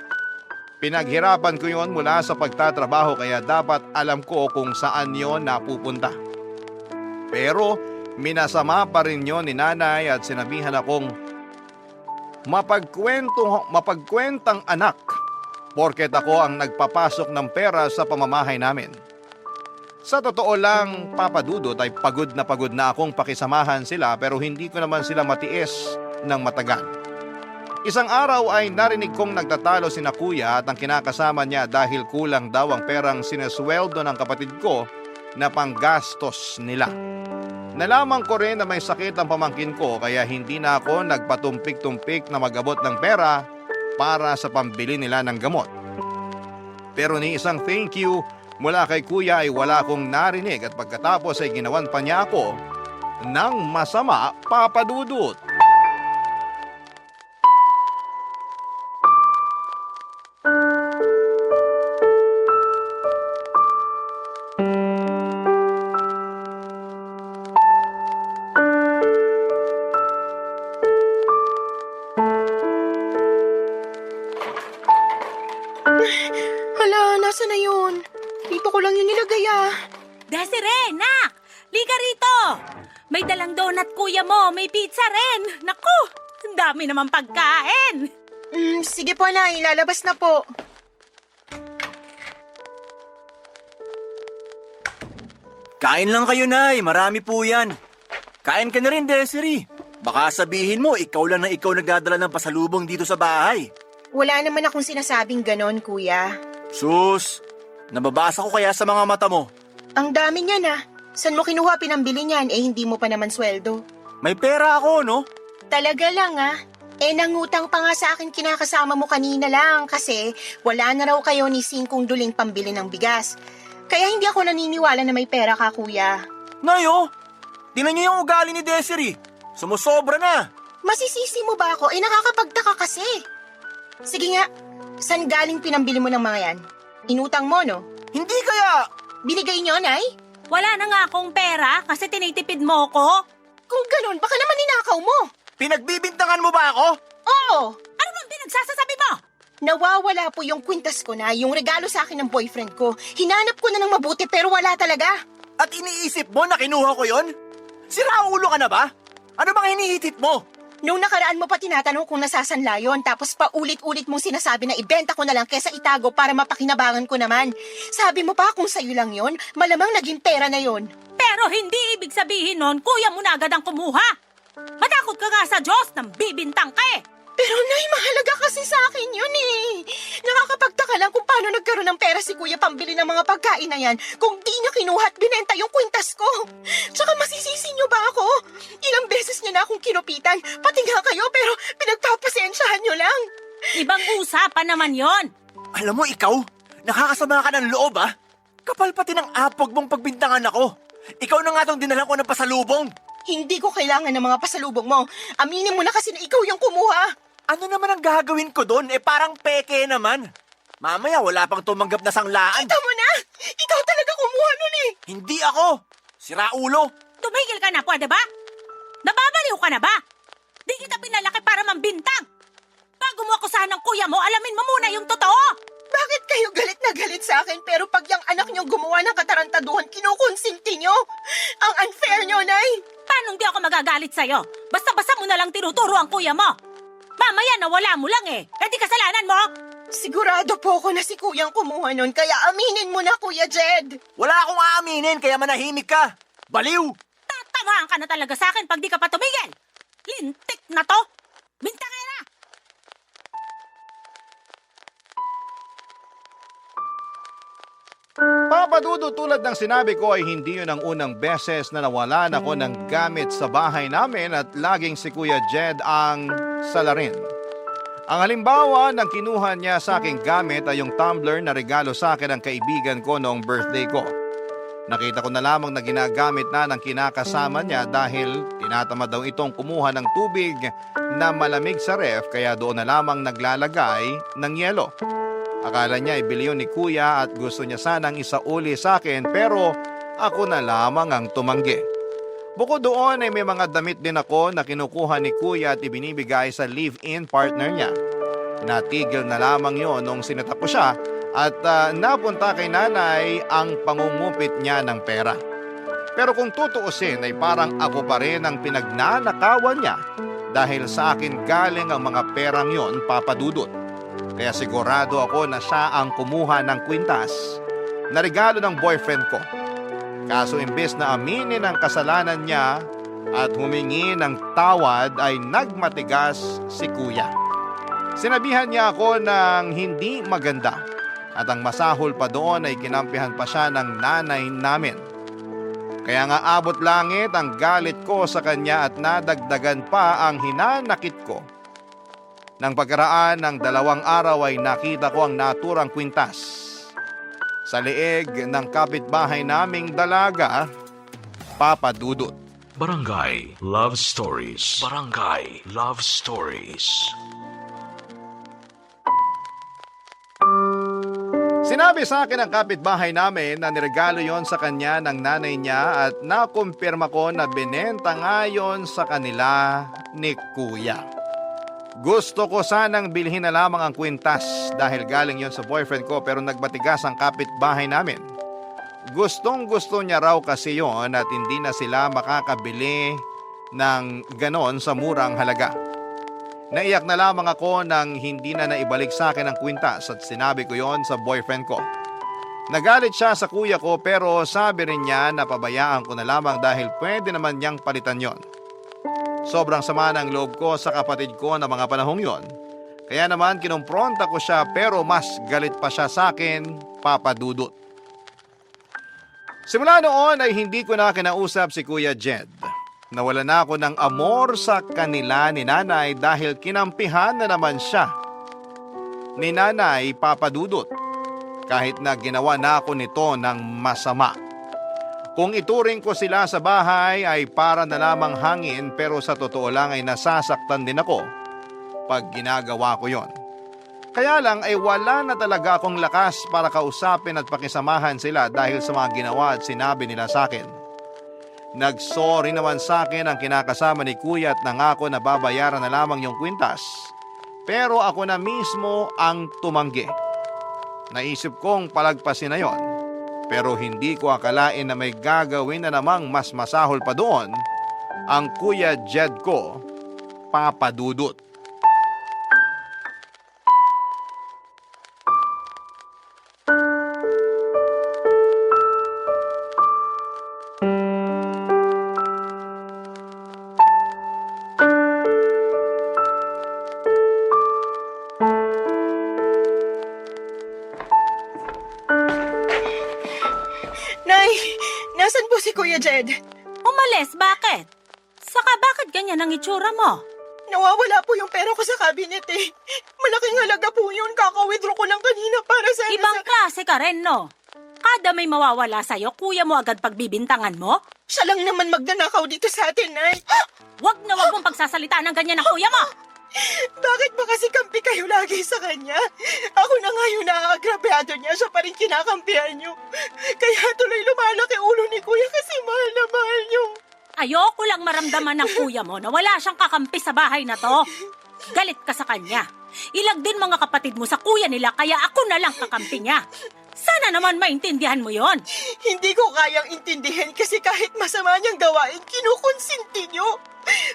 Pinaghirapan ko yon mula sa pagtatrabaho kaya dapat alam ko kung saan yon napupunta. Pero minasama pa rin yon ni nanay at sinabihan akong mapagkwentang anak porket ako ang nagpapasok ng pera sa pamamahay namin. Sa totoo lang, Papa Dudut, ay pagod na akong pakisamahan sila pero hindi ko naman sila matiis ng matagal. Isang araw ay narinig kong nagtatalo sina kuya at ang kinakasama niya dahil kulang daw ang perang sinesweldo ng kapatid ko na panggastos nila. Nalaman ko rin na may sakit ang pamangkin ko kaya hindi na ako nagpatumpik-tumpik na mag-abot ng pera para sa pambili nila ng gamot. Pero ni isang thank you mula kay kuya ay wala akong narinig at pagkatapos ay ginawan pa niya ako ng masama, Papa Dudut. Hala, nasa na yun? Dito ko lang yun nilagay ah. Desiree, nak! Liga rito! May dalang donut kuya mo, may pizza rin. Naku, ang dami naman pagkain. Sige po, Nay. Lalabas na po. Kain lang kayo, Nay. Marami po yan. Kain ka na rin, Desiree. Baka sabihin mo, ikaw lang na ikaw nagdadala ng pasalubong dito sa bahay. Wala naman akong sinasabing ganon, Kuya. Sus, nababasa ko kaya sa mga mata mo. Ang dami niyan ah. San mo kinuha pinambili niyan? Hindi mo pa naman sweldo. May pera ako, no? Talaga lang ah. Nangutang pa nga sa akin kinakasama mo kanina lang kasi wala na raw kayo ni Singkong duling pambili ng bigas. Kaya hindi ako naniniwala na may pera ka, Kuya. Nayo, tingnan niyo yung ugali ni Desiree. Sumusobra na. Masisisi mo ba ako? Nakakapagtaka kasi. Sige nga, saan galing pinambili mo ng mga yan? Inutang mo, no? Hindi kaya... Binigay niyo, Nay? Wala na nga akong pera kasi tinitipid mo ko. Kung ganun, baka naman ninakaw mo. Pinagbibintangan mo ba ako? Oo! Ano bang pinagsasasabi mo? Nawawala po yung kwintas ko na yung regalo sa akin ng boyfriend ko. Hinanap ko na ng mabuti pero wala talaga. At iniisip mo na kinuha ko yon? Siraulo ka na ba? Ano bang hinihitit mo? Nung nakaraan mo pa tinatanong kung nasasanla yun, tapos paulit-ulit mong sinasabi na ibenta ko na lang kesa itago para mapakinabangan ko naman. Sabi mo pa kung sa'yo lang yon, malamang naging pera na yon. Pero hindi ibig sabihin nun, kuya mo na agad ang kumuha. Matakot ka nga sa Diyos nang bibintang ka eh. Pero Nay, mahalaga kasi sa akin yun eh. Nakakapagtaka lang kung paano nagkaroon ng pera si Kuya pambili ng mga pagkain na yan kung di niya kinuha at binenta yung kwintas ko. Tsaka masisisi niyo ba ako? Ilang beses niya na akong kinupitan, pati nga kayo pero pinagpapasensyahan niyo lang. Ibang usapan naman yon. Alam mo ikaw, nakakasama ka ng loob ah. Kapal pati ng apog mong pagbintangan ako. Ikaw na nga tong dinalan ko ng pasalubong. Hindi ko kailangan ng mga pasalubong mo. Aminin mo na kasi na ikaw yung kumuha. Ano naman ang gagawin ko doon? Parang peke naman. Mamaya wala pang tumanggap na sanglaan. Kita mo na! Ikaw talaga kumuha nun eh! Hindi ako! Siraulo! Tumigil ka na, pwede ba? Nababaliw ka na ba? Di kita pinalaki para mambintang. Bago mo akusahan ng kuya mo, alamin mo muna yung totoo. Bakit kayo galit na galit sa akin pero pag yung anak niyong gumawa ng katarantaduhan, kinukonsinti niyo? Ang unfair niyo, Nay! Paano di ako magagalit sa'yo? Basta-basta mo na lang tinuturo ang kuya mo. Mamaya nawala mo lang eh. Di kasalanan mo. Sigurado po ako na si Kuyang kumuha nun, kaya aminin mo na, Kuya Jed! Wala akong aaminin, kaya manahimik ka! Baliw! Tatamaan ka na talaga sa akin pag di ka pa tumigil. Lintik na to. Minta ka na. Papadudo, tulad ng sinabi ko ay hindi yun ang unang beses na nawalan ako ng gamit sa bahay namin at laging si Kuya Jed ang salarin. Ang halimbawa ng kinuha niya sa aking gamit ay yung tumbler na regalo sa akin ng kaibigan ko noong birthday ko. Nakita ko na lamang na ginagamit na ng kinakasama niya dahil tinatamad daw itong kumuha ng tubig na malamig sa ref kaya doon na lamang naglalagay ng yelo. Akala niya ibili yun ni Kuya at gusto niya sanang isauli sa akin pero ako na lamang ang tumanggi. Bukod doon ay may mga damit din ako na kinukuha ni Kuya at ibinibigay sa live-in partner niya. Natigil na lamang yon nung sinita ko siya at napunta kay nanay ang pangungupit niya ng pera. Pero kung tutuusin ay parang ako pa rin ang pinagnanakawan niya dahil sa akin galing ang mga perang yon, Papadudot. Kaya sigurado ako na siya ang kumuha ng kwintas na regalo ng boyfriend ko. Kaso imbes na aminin ang kasalanan niya at humingi ng tawad ay nagmatigas si Kuya. Sinabihan niya ako ng hindi maganda at ang masahol pa doon ay kinampihan pa siya ng nanay namin. Kaya nga abot langit ang galit ko sa kanya at nadagdagan pa ang hinanakit ko. Nang pagkaraan ng 2 araw ay nakita ko ang naturang kwintas sa leeg ng kapitbahay naming dalaga, Papadudot. Barangay Love Stories. Barangay Love Stories. Sinabi sa akin ng kapitbahay namin na niregalo yon sa kanya ng nanay niya at nakumpirma ko na binenta nga yon sa kanila ni Kuya. Gusto ko sanang bilhin na lamang ang kwintas dahil galing yon sa boyfriend ko pero nagbatigas ang kapitbahay namin. Gustong gusto niya raw kasi yon at hindi na sila makakabili ng ganon sa murang halaga. Naiyak na lamang ako nang hindi na naibalik sa akin ang kwintas at sinabi ko yon sa boyfriend ko. Nagalit siya sa kuya ko pero sabi rin niya na pabayaan ko na lamang dahil pwede naman niyang palitan yon. Sobrang sama ng loob ko sa kapatid ko na mga panahong yon. Kaya naman kinumpronta ko siya pero mas galit pa siya sa akin, Papadudot. Simula noon ay hindi ko na kinausap si Kuya Jed. Nawala na ako ng amor sa kanila ni nanay dahil kinampihan na naman siya ni nanay, Papadudot. Kahit na ginawa na ako nito ng masama. Kung ituring ko sila sa bahay ay para na lamang hangin pero sa totoo lang ay nasasaktan din ako pag ginagawa ko yon. Kaya lang ay wala na talaga akong lakas para kausapin at pakisamahan sila dahil sa mga ginawa at sinabi nila sa akin. Nagsorry naman sa akin ang kinakasama ni Kuya at nangako na babayaran na lamang yung kwintas. Pero ako na mismo ang tumanggi. Naisip kong palagpasin na yon. Pero hindi ko akalain na may gagawin na namang mas masahol pa doon ang Kuya Jed ko, Papadudot. Nay, nasan po si Kuya Jed? Umalis, bakit? Saka bakit ganyan ang itsura mo? Nawawala po yung pera ko sa cabinet eh. Malaking halaga po yun. Kaka-withdraw ko lang kanina para sa... Ibang klase ka rin, no? Kada may mawawala sa'yo, kuya mo agad pagbibintangan mo? Siya lang naman magnanakaw dito sa atin, Nay. Wag na wag mong pagsasalita ng ganyan ng kuya mo! Bakit ba kasi kampi kayo lagi sa kanya? Ako na nga yung naagrabyado niya, siya pa rin kinakampihan niyo. Kaya tuloy lumalaki ulo ni Kuya kasi mahal na mahal niyo. Ayoko lang maramdaman ng kuya mo na wala siyang kakampi sa bahay na to. galit ka sa kanya. Ilag din mga kapatid mo sa kuya nila kaya ako na lang kakampi niya. Sana naman maintindihan mo yon. Hindi ko kayang intindihin kasi kahit masama niyang gawain, kinukonsinti niyo.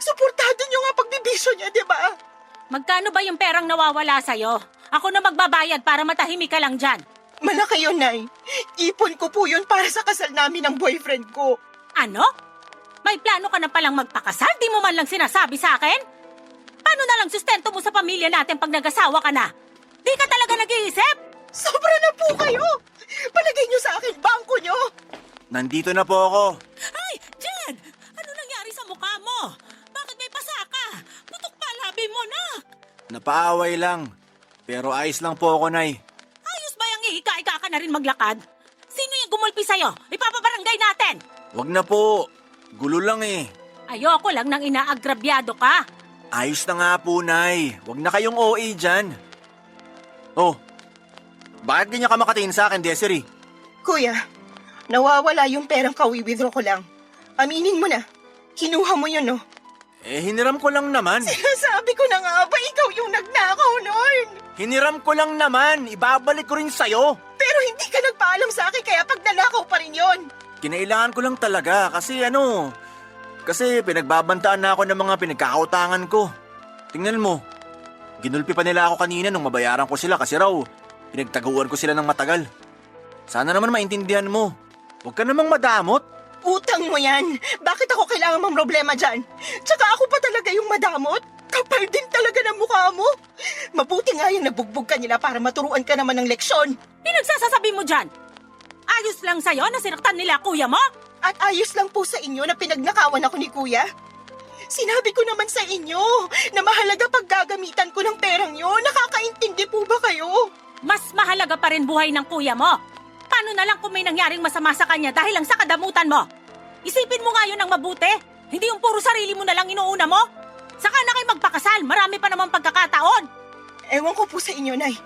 Suportado niyo nga pagbibisyo niya, di ba? Magkano ba yung perang nawawala sa'yo? Ako na magbabayad para matahimik ka lang dyan. Malaki yun, Nay. Ipon ko po yun para sa kasal namin ng boyfriend ko. Ano? May plano ka na palang magpakasal? Di mo man lang sinasabi sa akin? Paano na lang sustento mo sa pamilya natin pag nag-asawa ka na? Di ka talaga nag-iisip? Sobra na po kayo! Palagay niyo sa akin bangko niyo! Nandito na po ako. Ay, Jed! Ano nangyari sa mukha mo? Bakit may pasa ka? Putok pa labi mo na! Napaaway lang. Pero ayos lang po ako, Nay. Ayos ba yung ihika-ika ka na rin maglakad? Sino yung gumulpi sa'yo? Ipapabarangay natin! Wag na po. Gulo lang eh. Ayoko lang nang inaagrabyado ka. Ayos na nga po, Nay. Wag na kayong OA dyan. Oh, bakit ganyan ka makatingin sa akin, Desiree? Kuya, nawawala yung perang kawi-withdraw ko lang. Aminin mo na. Kinuha mo yun, no? Hiniram ko lang naman. Sinasabi ko na nga ba ikaw yung nagnakaw noon? Hiniram ko lang naman. Ibabalik ko rin sa'yo. Pero hindi ka nagpaalam sa akin kaya pag nanakaw pa rin yon. Kinailangan ko lang talaga kasi kasi pinagbabantaan na ako ng mga pinagkakautangan ko. Tingnan mo, ginulpi pa nila ako kanina nung mabayaran ko sila kasi raw pinagtaguan ko sila ng matagal. Sana naman maintindihan mo. Huwag ka namang madamot. Utang mo yan. Bakit ako kailangan mang problema dyan? Tsaka ako pa talaga yung madamot? Kapal din talaga ng mukha mo. Mabuti nga yung nabugbog ka nila para maturuan ka naman ng leksyon. Pinagsasasabi mo dyan? Ayos lang sa'yo na sinaktan nila kuya mo? At ayos lang po sa inyo na pinagnakawan ako ni Kuya. Sinabi ko naman sa inyo na mahalaga pag gagamitan ko ng perang yun. Nakakaintindi po ba kayo? Mas mahalaga pa rin buhay ng kuya mo. Paano na lang kung may nangyaring masama sa kanya dahil lang sa kadamutan mo? Isipin mo nga yun ng mabuti. Hindi yung puro sarili mo na lang inuuna mo. Saka na kayo magpakasal. Marami pa namang pagkakataon. Ewan ko po sa inyo, Nay.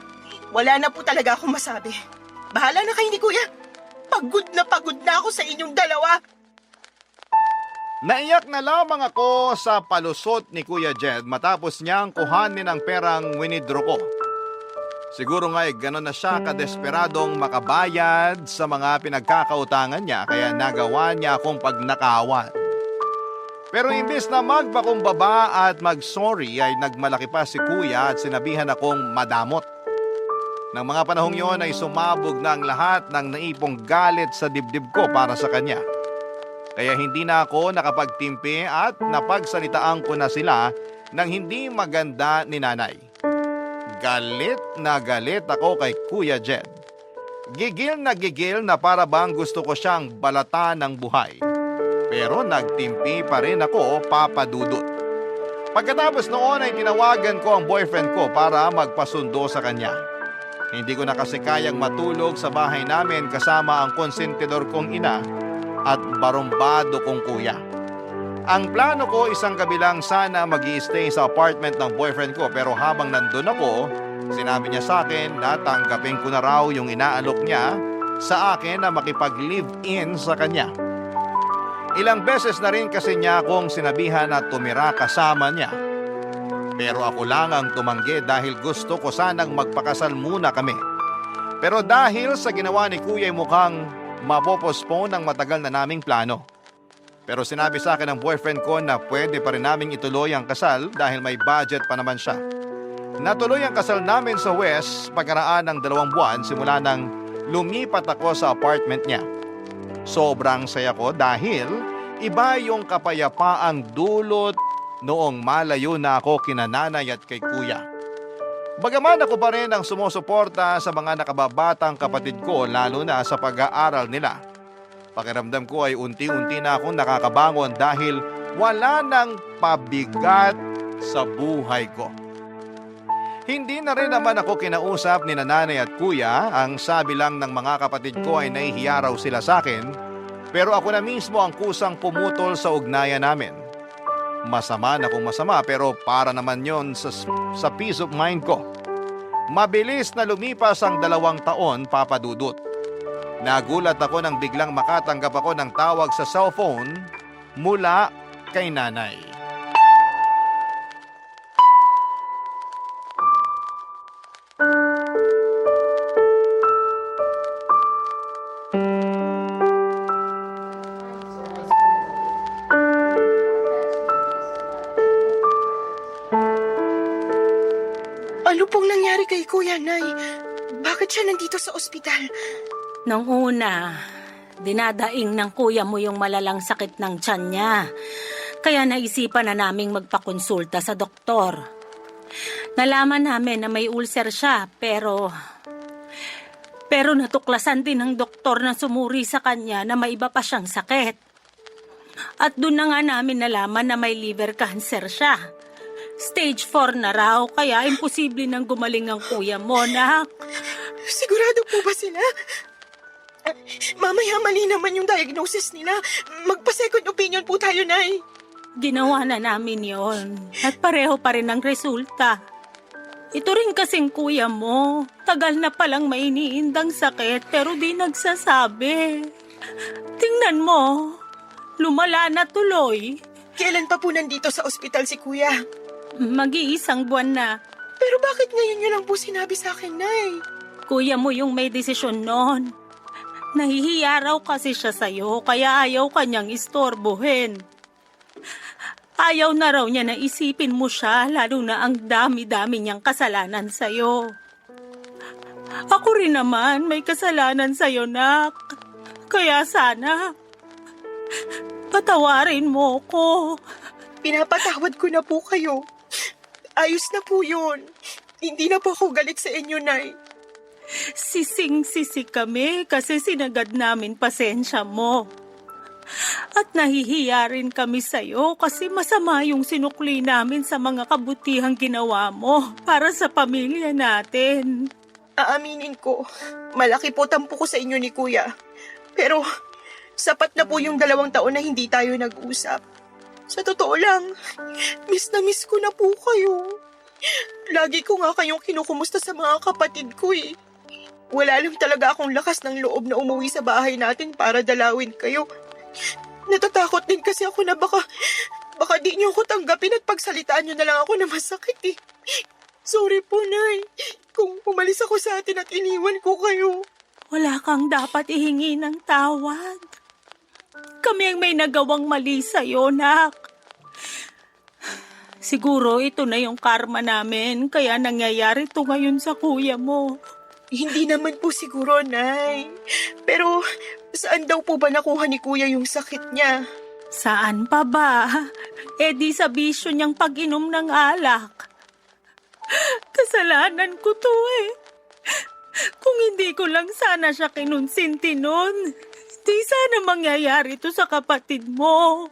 Wala na po talaga akong masabi. Bahala na kayo ni Kuya. Pagod na ako sa inyong dalawa. Naiyak na lamang ako sa palusot ni Kuya Jed matapos niyang kuhanin ang perang winidraw ko. Siguro nga gano'n na siya kadesperadong makabayad sa mga pinagkakautangan niya kaya nagawa niya akong pagnakawan. Pero imbis na magpakumbaba at mag-sorry ay nagmalaki pa si Kuya at sinabihan akong madamot. Nang mga panahong yon ay sumabog na ang lahat ng naipong galit sa dibdib ko para sa kanya. Kaya hindi na ako nakapagtimpi at napagsalitaan ko na sila ng hindi maganda ni nanay. Galit na galit ako kay Kuya Jed. Gigil na para bang gusto ko siyang balatan ng buhay. Pero nagtimpi pa rin ako, Papa Dudut. Pagkatapos noon ay tinawagan ko ang boyfriend ko para magpasundo sa kanya. Hindi ko na kasi kayang matulog sa bahay namin kasama ang konsentidor kong ina at barumbado kong kuya. Ang plano ko isang gabi lang sana mag-i-stay sa apartment ng boyfriend ko pero habang nandun ako, sinabi niya sa akin na tanggapin ko na raw yung inaalok niya sa akin na makipag-live-in sa kanya. Ilang beses na rin kasi niya akong sinabihan na tumira kasama niya. Pero ako lang ang tumanggi dahil gusto ko sanang magpakasal muna kami. Pero dahil sa ginawa ni Kuya mukhang mapopospone ang matagal na naming plano. Pero sinabi sa akin ng boyfriend ko na pwede pa rin naming ituloy ang kasal dahil may budget pa naman siya. Natuloy ang kasal namin sa West pagkaraan ng 2 buwan simula nang lumipat ako sa apartment niya. Sobrang saya ko dahil iba yung kapayapaang dulot noong malayo na ako kina nanay at kay kuya. Bagaman ako pa rin ang sumusuporta sa mga nakababatang kapatid ko lalo na sa pag-aaral nila. Pakiramdam ko ay unti-unti na akong nakakabangon dahil wala nang pabigat sa buhay ko. Hindi na rin naman ako kinausap ni nanay at kuya. Ang sabi lang ng mga kapatid ko ay nahihiya raw sila sa akin. Pero ako na mismo ang kusang pumutol sa ugnayan namin. Masama na kung masama pero para naman yon sa peace of mind ko. Mabilis na lumipas ang 2 taon, Papa Dudut. Nagulat ako nang biglang makatanggap ako ng tawag sa cellphone mula kay nanay. nangyari kay Kuya, Nay? Bakit siya nandito sa ospital? Nung una, dinadaing ng kuya mo yung malalang sakit ng tiyan niya. Kaya naisipan na naming magpakonsulta sa doktor. Nalaman namin na may ulcer siya, pero natuklasan din ng doktor na sumuri sa kanya na may iba pa siyang sakit. At doon na nga namin nalaman na may liver cancer siya. Stage 4 na raw, kaya imposible nang gumaling ang kuya mo, nak. Sigurado po ba sila? Mamaya mali naman yung diagnosis nila. Magpa-second opinion po tayo, Nay. Ginawa na namin yon at pareho pa rin ang resulta. Ito rin kasing kuya mo. Tagal na palang may iniindang sakit pero di nagsasabi. Tingnan mo, lumala na tuloy. Kailan pa po nandito sa ospital si Kuya? Mag-iisang buwan na. Pero bakit ngayon niyo lang po sinabi sa akin, Nay? Kuya mo yung may desisyon noon. Nahihiya raw kasi siya sa'yo kaya ayaw kanyang istorbohin. Ayaw na raw niya na isipin mo siya lalo na ang dami-dami niyang kasalanan sa'yo. Ako rin naman may kasalanan sa'yo, nak. Kaya sana, patawarin mo ko. Pinapatawad ko na po kayo. Ayos na po yun. Hindi na po ako galit sa inyo, Nay. Sising-sisi kami kasi sinagad namin pasensya mo. At nahihiya rin kami sa'yo kasi masama yung sinukli namin sa mga kabutihang ginawa mo para sa pamilya natin. Aaminin ko, malaki po tampo ko sa inyo ni Kuya. Pero sapat na po yung 2 taon na hindi tayo nag-usap. Sa totoo lang, miss na miss ko na po kayo. Lagi ko nga kayong kinukumusta sa mga kapatid ko eh. Wala lang talaga akong lakas ng loob na umuwi sa bahay natin para dalawin kayo. Natatakot din kasi ako na baka di niyo ako tanggapin at pagsalitaan niyo na lang ako na masakit eh. Sorry po, Nay. Kung umalis ako sa atin at iniwan ko kayo. Wala kang dapat ihingi ng tawad. Kami ang may nagawang mali sa'yo, nak. Siguro ito na yung karma namin, kaya nangyayari ito ngayon sa kuya mo. Hindi naman po siguro, Nay. Pero saan daw po ba nakuha ni Kuya yung sakit niya? Saan pa ba? Eh di sa bisyo niyang pag-inom ng alak. Kasalanan ko to eh. Kung hindi ko lang sana siya kinunsinti nun, di sana mangyayari to sa kapatid mo.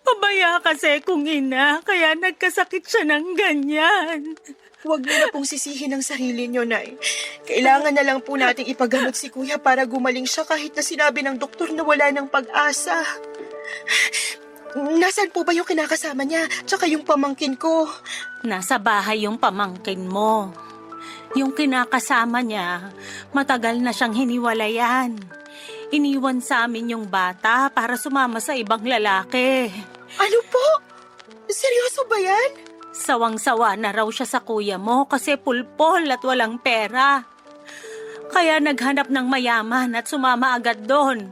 Pabaya kasi kung ina, kaya nagkasakit siya ng ganyan. Huwag niyo na pong sisihin ang sarili niyo, Nay. Kailangan na lang po nating ipagamot si Kuya para gumaling siya kahit na sinabi ng doktor na wala ng pag-asa. Nasaan po ba yung kinakasama niya? Tsaka yung pamangkin ko? Nasa bahay yung pamangkin mo. Yung kinakasama niya, matagal na siyang hiniwalayan. Iniwan sa amin yung bata para sumama sa ibang lalaki. Ano po? Seryoso ba yan? Sawang-sawa na raw siya sa kuya mo kasi pulpol at walang pera. Kaya naghanap ng mayaman at sumama agad doon.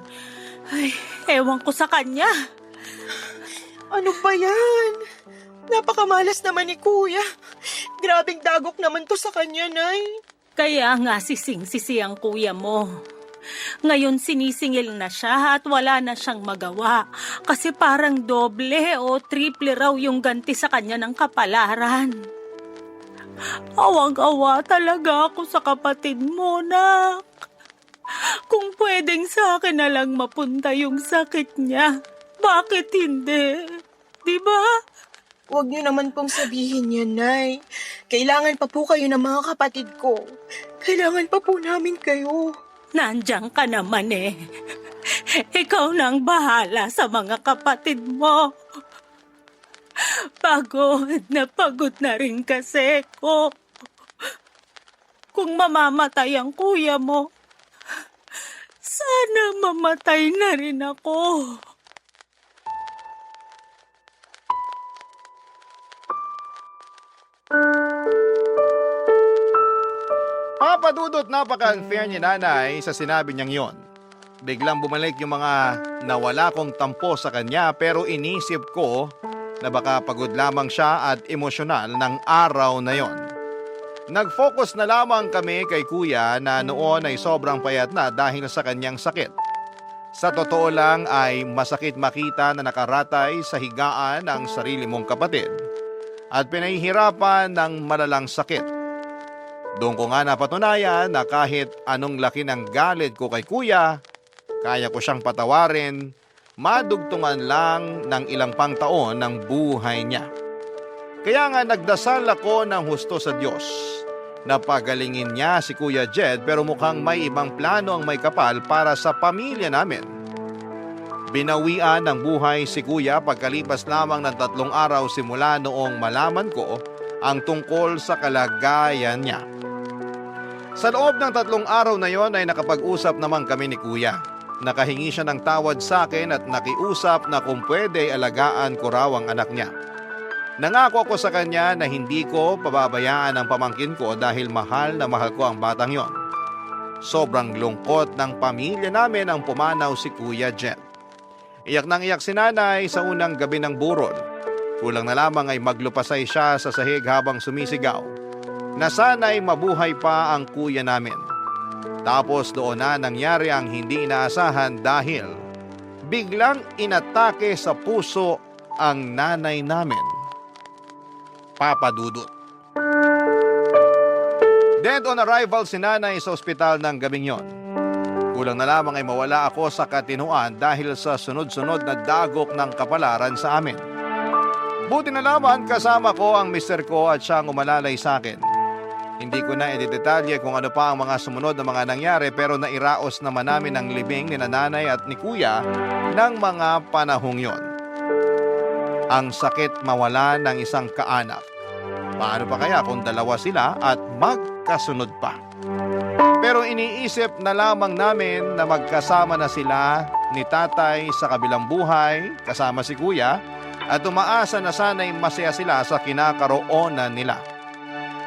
Ay, ewan ko sa kanya. Ano ba yan? Napakamalas naman ni Kuya. Grabing dagok naman to sa kanya, Nay. Kaya nga sising-sisi ang kuya mo. Ngayon sinisingil na siya at wala na siyang magawa kasi parang doble o triple raw yung ganti sa kanya ng kapalaran. Awang-awa talaga ako sa kapatid mo, nak. Kung pwedeng sa akin na lang mapunta yung sakit niya, bakit hindi? Diba? Huwag niyo naman pong sabihin yan, Nay. Kailangan pa po kayo ng mga kapatid ko. Kailangan pa po namin kayo. Nandiyan ka naman eh. Ikaw nang bahala sa mga kapatid mo. Pagod na rin kasi ko. Kung mamamatay ang kuya mo, sana mamatay na rin ako. Papadudot, napaka-unfair ni nanay sa sinabi niyang yon. Biglang bumalik yung mga nawala kong tampo sa kanya pero inisip ko na baka pagod lamang siya at emosyonal ng araw na yon. Nag-focus na lamang kami kay kuya na noon ay sobrang payat na dahil sa kanyang sakit. Sa totoo lang ay masakit makita na nakaratay sa higaan ang sarili mong kapatid at pinahihirapan ng malalang sakit. Doon ko nga napatunayan na kahit anong laki ng galit ko kay kuya, kaya ko siyang patawarin, madugtungan lang ng ilang pang taon ng buhay niya. Kaya nga nagdasal ako ng husto sa Diyos na pagalingin niya si Kuya Jed, pero mukhang may ibang plano ang may kapal para sa pamilya namin. Binawian ng buhay si Kuya pagkalipas lamang ng 3 araw simula noong malaman ko ang tungkol sa kalagayan niya. Sa loob ng 3 araw na yon ay nakapag-usap naman kami ni Kuya. Nakahingi siya ng tawad sa akin at nakiusap na kung pwede alagaan ko raw ang anak niya. Nangako ako sa kanya na hindi ko pababayaan ang pamangkin ko dahil mahal na mahal ko ang batang yon. Sobrang lungkot ng pamilya namin ang pumanaw si Kuya Jet. Iyak nang iyak si nanay sa unang gabi ng burol. Kulang na lamang ay maglupasay siya sa sahig habang sumisigaw na sana'y mabuhay pa ang kuya namin. Tapos doon na nangyari ang hindi inaasahan dahil biglang inatake sa puso ang nanay namin. Papa Dudut. Dead on arrival si nanay sa ospital ng gabing yon. Kulang na lamang ay mawala ako sa katinuan dahil sa sunod-sunod na dagok ng kapalaran sa amin. Buti na lamang kasama ko ang mister ko at siyang umalalay sa akin. Hindi ko na idedetalye kung ano pa ang mga sumunod na mga nangyari, pero nairaos naman namin ang libing ni nanay at ni kuya ng mga panahong yon. Ang sakit mawala ng isang kaanak. Paano pa kaya kung dalawa sila at magkasunod pa? Pero iniisip na lamang namin na magkasama na sila ni tatay sa kabilang buhay kasama si kuya at umaasa na sana'y masaya sila sa kinakaroonan nila.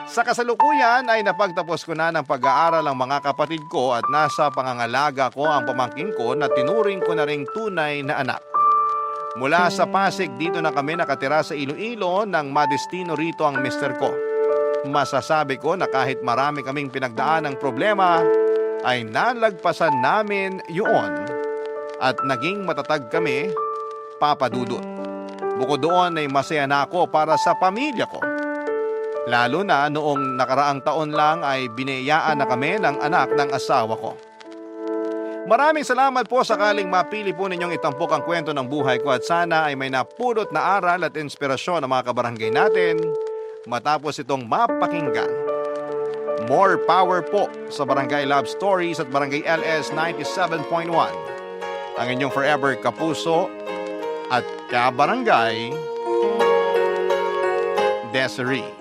Sa kasalukuyan ay napagtapos ko na ng pag-aaral ang mga kapatid ko at nasa pangangalaga ko ang pamangkin ko na tinuring ko na ring tunay na anak. Mula sa Pasig, dito na kami nakatira sa Iloilo nang madestino rito ang mister ko. Masasabi ko na kahit marami kaming pinagdaan ng problema, ay nalagpasan namin yun at naging matatag kami, Papa Dudut. Bukod doon ay masaya na ako para sa pamilya ko. Lalo na noong nakaraang taon lang ay biniyayaan na kami ng anak ng asawa ko. Maraming salamat po sakaling mapili po ninyong itampok ang kwento ng buhay ko at sana ay may napulot na aral at inspirasyon ng mga kabarangay natin matapos itong mapakinggan. More power po sa Barangay Love Stories at Barangay LS 97.1. Ang inyong forever kapuso at kabarangay, Desiree.